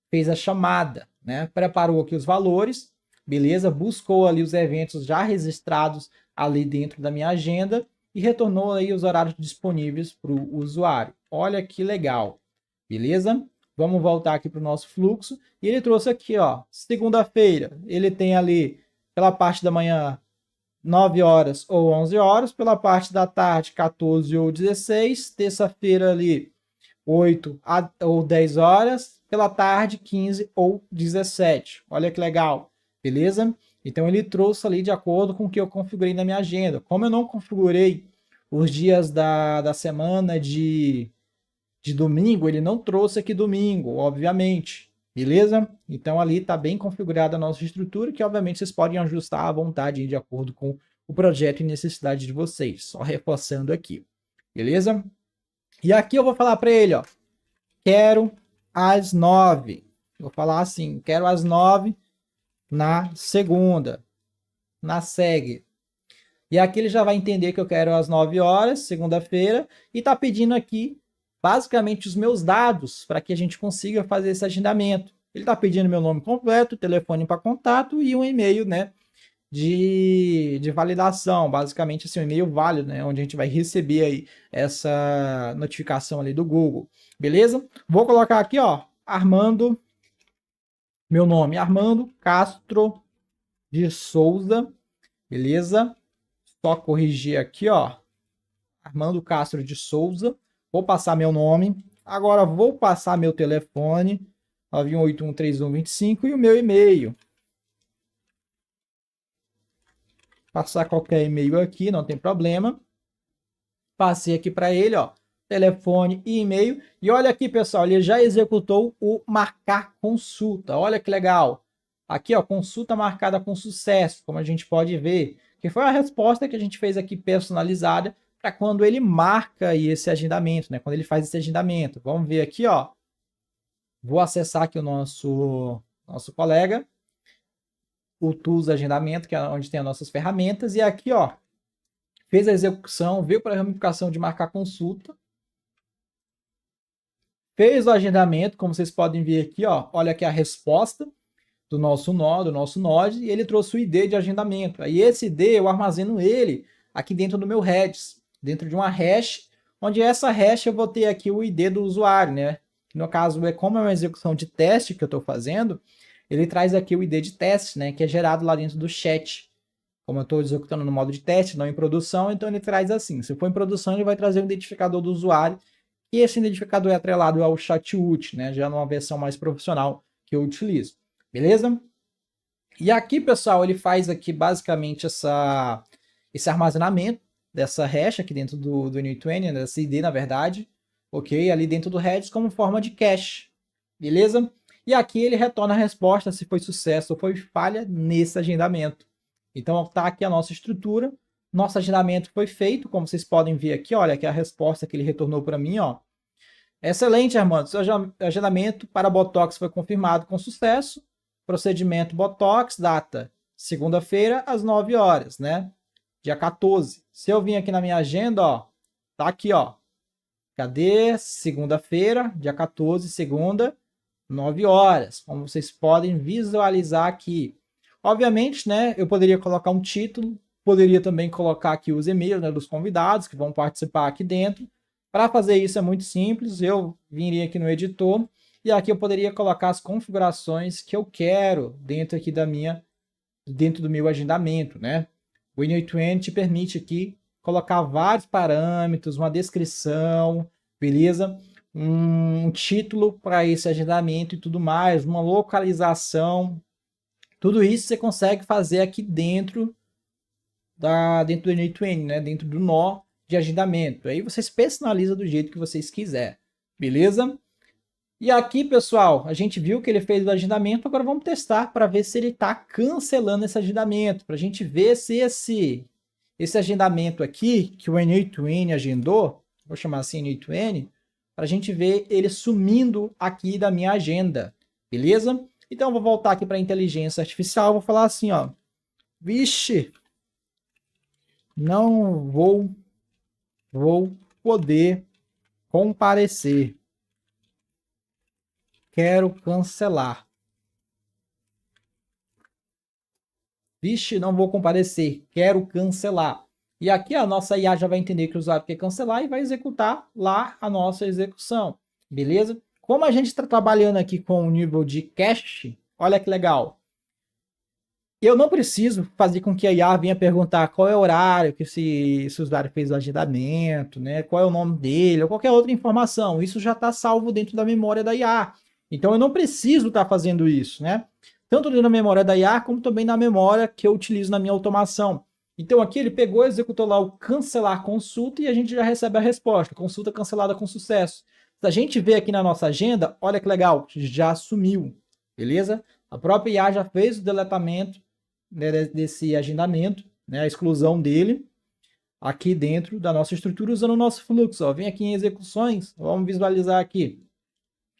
Speaker 1: fez a chamada, né? Preparou aqui os valores, beleza? Buscou ali os eventos já registrados ali dentro da minha agenda e retornou aí os horários disponíveis para o usuário. Olha que legal, beleza? Vamos voltar aqui para o nosso fluxo e ele trouxe aqui, ó, segunda-feira, ele tem ali pela parte da manhã 9 horas ou 11 horas, pela parte da tarde 14 ou 16, terça-feira ali 8 ou 10 horas, pela tarde 15 ou 17. Olha que legal, beleza? Então ele trouxe ali de acordo com o que eu configurei na minha agenda. Como eu não configurei os dias da semana de domingo, ele não trouxe aqui domingo, obviamente, beleza? Então ali está bem configurada a nossa estrutura, que obviamente vocês podem ajustar à vontade de acordo com o projeto e necessidade de vocês. Só reforçando aqui, beleza? E aqui eu vou falar para ele, ó, quero às 9. Vou falar assim, quero às 9 na segunda, na SEG. E aqui ele já vai entender que eu quero às 9 horas, segunda-feira, e está pedindo aqui basicamente os meus dados para que a gente consiga fazer esse agendamento. Ele está pedindo meu nome completo, telefone para contato e um e-mail, né, de validação, basicamente assim, um e-mail válido, né, onde a gente vai receber aí essa notificação ali do Google, beleza? Vou colocar aqui, ó, Armando, meu nome, Armando Castro de Souza, beleza? Só corrigir aqui, ó, Armando Castro de Souza, vou passar meu nome, agora vou passar meu telefone, 91813125 e o meu e-mail. Passar qualquer e-mail aqui, não tem problema. Passei aqui para ele, ó, telefone e e-mail. E olha aqui, pessoal, ele já executou o marcar consulta. Olha que legal. Aqui, ó, consulta marcada com sucesso, como a gente pode ver, que foi a resposta que a gente fez aqui personalizada para quando ele marca aí esse agendamento, né? Quando ele faz esse agendamento. Vamos ver aqui, ó. Vou acessar aqui o nosso colega, o Tools Agendamento, que é onde tem as nossas ferramentas, e aqui, ó, fez a execução, veio para a ramificação de marcar consulta, fez o agendamento, como vocês podem ver aqui, ó, olha aqui a resposta do nosso nó, do nosso node, e ele trouxe o ID de agendamento. Aí esse ID eu armazeno ele aqui dentro do meu Redis, dentro de uma hash, onde essa hash eu vou ter aqui o ID do usuário, né? No caso, como é uma execução de teste que eu estou fazendo, ele traz aqui o ID de teste, né? Que é gerado lá dentro do chat. Como eu estou executando no modo de teste, não em produção, então ele traz assim. Se for em produção, ele vai trazer o identificador do usuário, e esse identificador é atrelado ao chat-ut, né? Já numa versão mais profissional que eu utilizo. Beleza? E aqui, pessoal, ele faz aqui basicamente esse armazenamento dessa hash aqui dentro do N8N, dessa ID, na verdade, ok? Ali dentro do Redis como forma de cache, beleza? E aqui ele retorna a resposta se foi sucesso ou foi falha nesse agendamento. Então tá aqui a nossa estrutura, nosso agendamento foi feito, como vocês podem ver aqui, olha aqui a resposta que ele retornou para mim, ó. Excelente, Armando, seu agendamento para Botox foi confirmado com sucesso, procedimento Botox, data segunda-feira às 9 horas, né? Dia 14. Se eu vim aqui na minha agenda, ó, tá aqui, ó. Cadê? Segunda-feira, dia 14, segunda, 9 horas. Como vocês podem visualizar aqui. Obviamente, né, eu poderia colocar um título, poderia também colocar aqui os e-mails, né, dos convidados que vão participar aqui dentro. Para fazer isso é muito simples, eu viria aqui no editor e aqui eu poderia colocar as configurações que eu quero dentro aqui dentro do meu agendamento, né? O N8N te permite aqui colocar vários parâmetros, uma descrição, beleza? Um título para esse agendamento e tudo mais, uma localização. Tudo isso você consegue fazer aqui dentro do N8N, né? Dentro do nó de agendamento. Aí vocês personalizam do jeito que vocês quiserem, beleza? E aqui, pessoal, a gente viu que ele fez o agendamento, agora vamos testar para ver se ele está cancelando esse agendamento, para a gente ver se esse agendamento aqui, que o N8N agendou, vou chamar assim N8N, para a gente ver ele sumindo aqui da minha agenda, beleza? Então, eu vou voltar aqui para a inteligência artificial, vou falar assim, ó, vixe, não vou poder comparecer. Quero cancelar. Vixe, não vou comparecer. Quero cancelar. E aqui a nossa IA já vai entender que o usuário quer cancelar e vai executar lá a nossa execução. Beleza? Como a gente está trabalhando aqui com o nível de cache, olha que legal. Eu não preciso fazer com que a IA venha perguntar qual é o horário que esse usuário fez o agendamento, né? Qual é o nome dele, ou qualquer outra informação. Isso já está salvo dentro da memória da IA. Então eu não preciso estar fazendo isso, né? Tanto dentro da memória da IA, como também na memória que eu utilizo na minha automação. Então aqui ele pegou, executou lá o cancelar consulta e a gente já recebe a resposta. Consulta cancelada com sucesso. Se a gente vê aqui na nossa agenda, olha que legal, já sumiu, beleza? A própria IA já fez o deletamento, né, desse agendamento, né, a exclusão dele aqui dentro da nossa estrutura usando o nosso fluxo. Ó. Vem aqui em execuções, vamos visualizar aqui.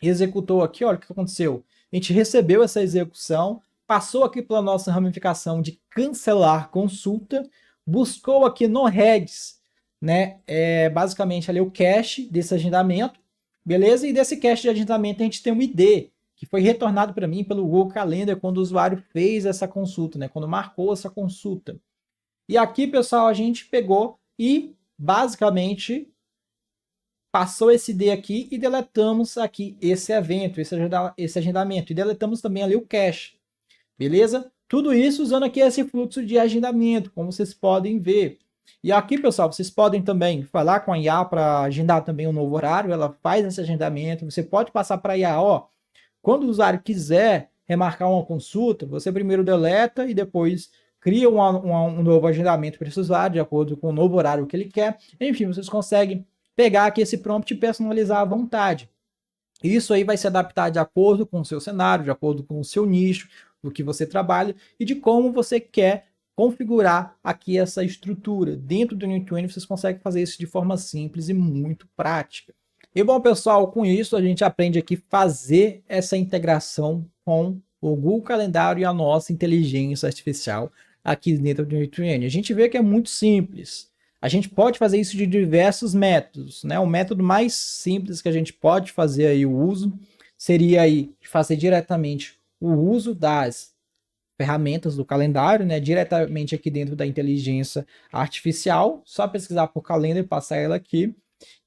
Speaker 1: Executou aqui, olha o que aconteceu. A gente recebeu essa execução, passou aqui pela nossa ramificação de cancelar consulta, buscou aqui no Redis, né, basicamente ali o cache desse agendamento, beleza? E desse cache de agendamento a gente tem um ID, que foi retornado para mim pelo Google Calendar quando o usuário fez essa consulta, né, quando marcou essa consulta. E aqui, pessoal, a gente pegou e basicamente passou esse ID aqui e deletamos aqui esse evento, esse agendamento. E deletamos também ali o cache, beleza? Tudo isso usando aqui esse fluxo de agendamento, como vocês podem ver. E aqui, pessoal, vocês podem também falar com a IA para agendar também um novo horário. Ela faz esse agendamento. Você pode passar para a IA, ó, quando o usuário quiser remarcar uma consulta, você primeiro deleta e depois cria um novo agendamento para esse usuário, de acordo com o novo horário que ele quer. Enfim, vocês conseguem pegar aqui esse prompt e personalizar à vontade. Isso aí vai se adaptar de acordo com o seu cenário, de acordo com o seu nicho, do que você trabalha e de como você quer configurar aqui essa estrutura. Dentro do N8N vocês conseguem fazer isso de forma simples e muito prática. E bom, pessoal, com isso a gente aprende aqui fazer essa integração com o Google Calendário e a nossa inteligência artificial aqui dentro do N8N. A gente vê que é muito simples. A gente pode fazer isso de diversos métodos, né? O método mais simples que a gente pode fazer aí o uso seria aí fazer diretamente o uso das ferramentas do calendário, né? Diretamente aqui dentro da inteligência artificial, só pesquisar por Calendar e passar ela aqui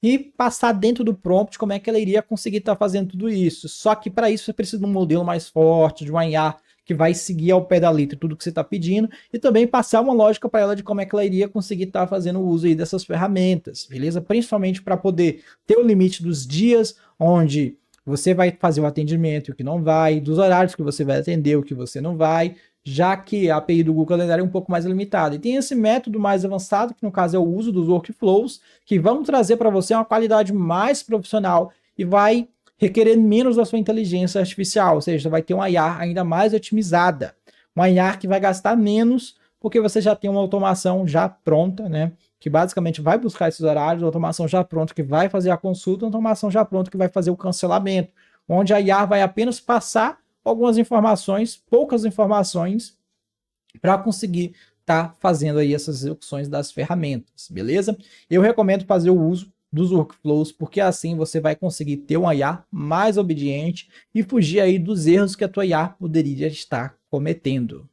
Speaker 1: e passar dentro do prompt como é que ela iria conseguir estar fazendo tudo isso. Só que para isso você precisa de um modelo mais forte, de uma IA que vai seguir ao pé da letra tudo que você está pedindo e também passar uma lógica para ela de como é que ela iria conseguir estar fazendo uso aí dessas ferramentas, beleza? Principalmente para poder ter o limite dos dias onde você vai fazer o atendimento e o que não vai, dos horários que você vai atender, o que você não vai, já que a API do Google Calendário é um pouco mais limitada. E tem esse método mais avançado, que no caso é o uso dos workflows, que vão trazer para você uma qualidade mais profissional e vai requerer menos da sua inteligência artificial, ou seja, vai ter uma IA ainda mais otimizada, uma IA que vai gastar menos, porque você já tem uma automação já pronta, né? Que basicamente vai buscar esses horários, uma automação já pronta que vai fazer a consulta, uma automação já pronta que vai fazer o cancelamento, onde a IA vai apenas passar algumas informações, poucas informações, para conseguir estar fazendo aí essas execuções das ferramentas, beleza? Eu recomendo fazer o uso dos workflows, porque assim você vai conseguir ter uma IA mais obediente e fugir aí dos erros que a tua IA poderia estar cometendo.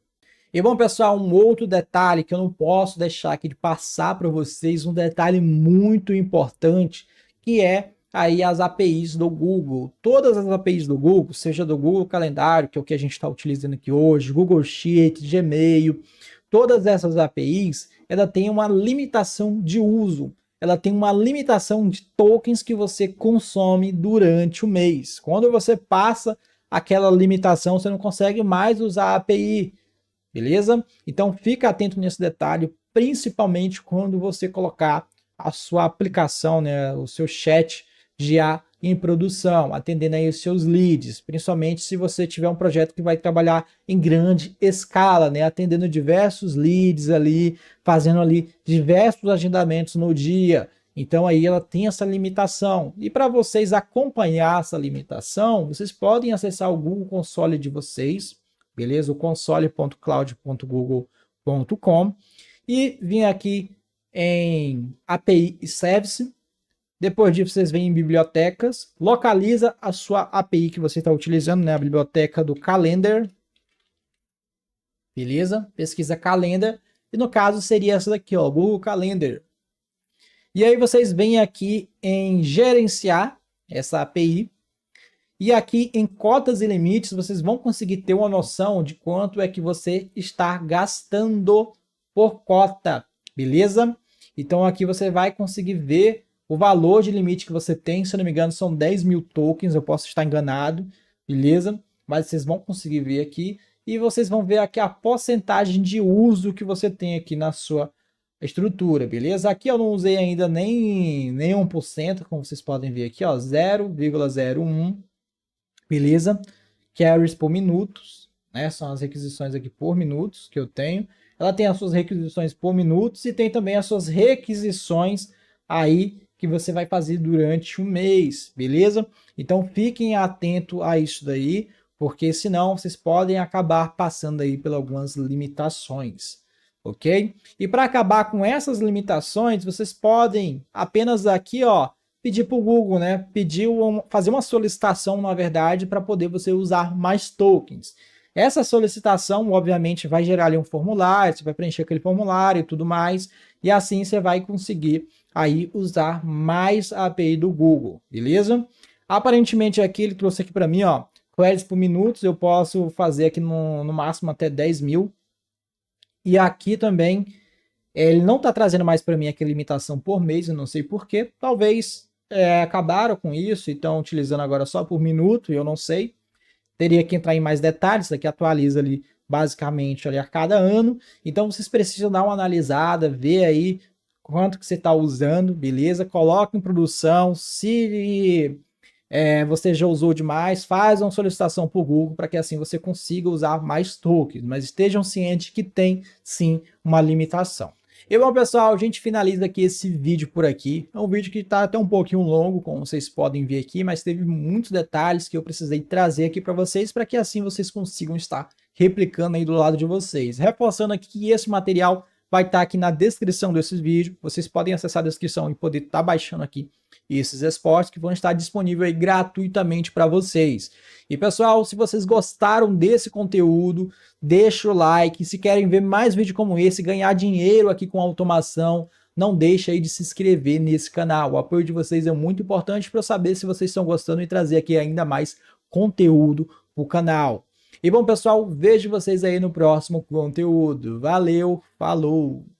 Speaker 1: E bom, pessoal, um outro detalhe que eu não posso deixar aqui de passar para vocês, um detalhe muito importante, que é aí as APIs do Google. Todas as APIs do Google, seja do Google Calendário, que é o que a gente está utilizando aqui hoje, Google Sheets, Gmail, todas essas APIs, ela tem uma limitação de uso. Ela tem uma limitação de tokens que você consome durante o mês. Quando você passa aquela limitação, você não consegue mais usar a API. Beleza? Então fica atento nesse detalhe, principalmente quando você colocar a sua aplicação, né, o seu chat já em produção, atendendo aí os seus leads, principalmente se você tiver um projeto que vai trabalhar em grande escala, né, atendendo diversos leads ali, fazendo ali diversos agendamentos no dia. Então aí ela tem essa limitação. E para vocês acompanhar essa limitação, vocês podem acessar o Google Console de vocês, beleza? O console.cloud.google.com e vir aqui em API e Service. Depois disso, vocês vêm em bibliotecas, localiza a sua API que você está utilizando, né? A biblioteca do Calendar, beleza? Pesquisa Calendar, e no caso seria essa daqui, ó, Google Calendar. E aí vocês vêm aqui em gerenciar essa API, e aqui em cotas e limites, vocês vão conseguir ter uma noção de quanto é que você está gastando por cota, beleza? Então aqui você vai conseguir ver o valor de limite que você tem, se eu não me engano são 10 mil tokens, eu posso estar enganado, beleza? Mas vocês vão conseguir ver aqui e vocês vão ver aqui a porcentagem de uso que você tem aqui na sua estrutura, beleza? Aqui eu não usei ainda nem 1%, como vocês podem ver aqui, ó, 0,01, beleza? Carries por minutos, né? São as requisições aqui por minutos que eu tenho. Ela tem as suas requisições por minutos e tem também as suas requisições aí que você vai fazer durante um mês, beleza? Então fiquem atentos a isso daí, porque senão vocês podem acabar passando aí por algumas limitações, ok? E para acabar com essas limitações, vocês podem apenas aqui, ó, pedir para o Google, né? Fazer uma solicitação, na verdade, para poder você usar mais tokens. Essa solicitação, obviamente, vai gerar ali um formulário, você vai preencher aquele formulário e tudo mais, e assim você vai conseguir aí usar mais a API do Google, beleza? Aparentemente aqui ele trouxe aqui para mim, ó, queries por minutos, eu posso fazer aqui no máximo até 10 mil. E aqui também, ele não está trazendo mais para mim aquela limitação por mês, eu não sei porquê, talvez acabaram com isso e estão utilizando agora só por minuto, eu não sei. Teria que entrar em mais detalhes, isso aqui atualiza ali basicamente ali a cada ano. Então vocês precisam dar uma analisada, ver aí quanto que você está usando, beleza? Coloca em produção, se você já usou demais, faz uma solicitação para o Google para que assim você consiga usar mais tokens, mas estejam cientes que tem sim uma limitação. E bom, pessoal, a gente finaliza aqui esse vídeo por aqui. É um vídeo que está até um pouquinho longo, como vocês podem ver aqui, mas teve muitos detalhes que eu precisei trazer aqui para vocês, para que assim vocês consigam estar replicando aí do lado de vocês. Reforçando aqui que esse material vai estar aqui na descrição desse vídeo. Vocês podem acessar a descrição e poder estar baixando aqui esses esportes que vão estar disponíveis aí gratuitamente para vocês. E pessoal, se vocês gostaram desse conteúdo, deixa o like. Se querem ver mais vídeos como esse, ganhar dinheiro aqui com automação, não deixe aí de se inscrever nesse canal. O apoio de vocês é muito importante para eu saber se vocês estão gostando e trazer aqui ainda mais conteúdo para o canal. E bom, pessoal, vejo vocês aí no próximo conteúdo. Valeu, falou!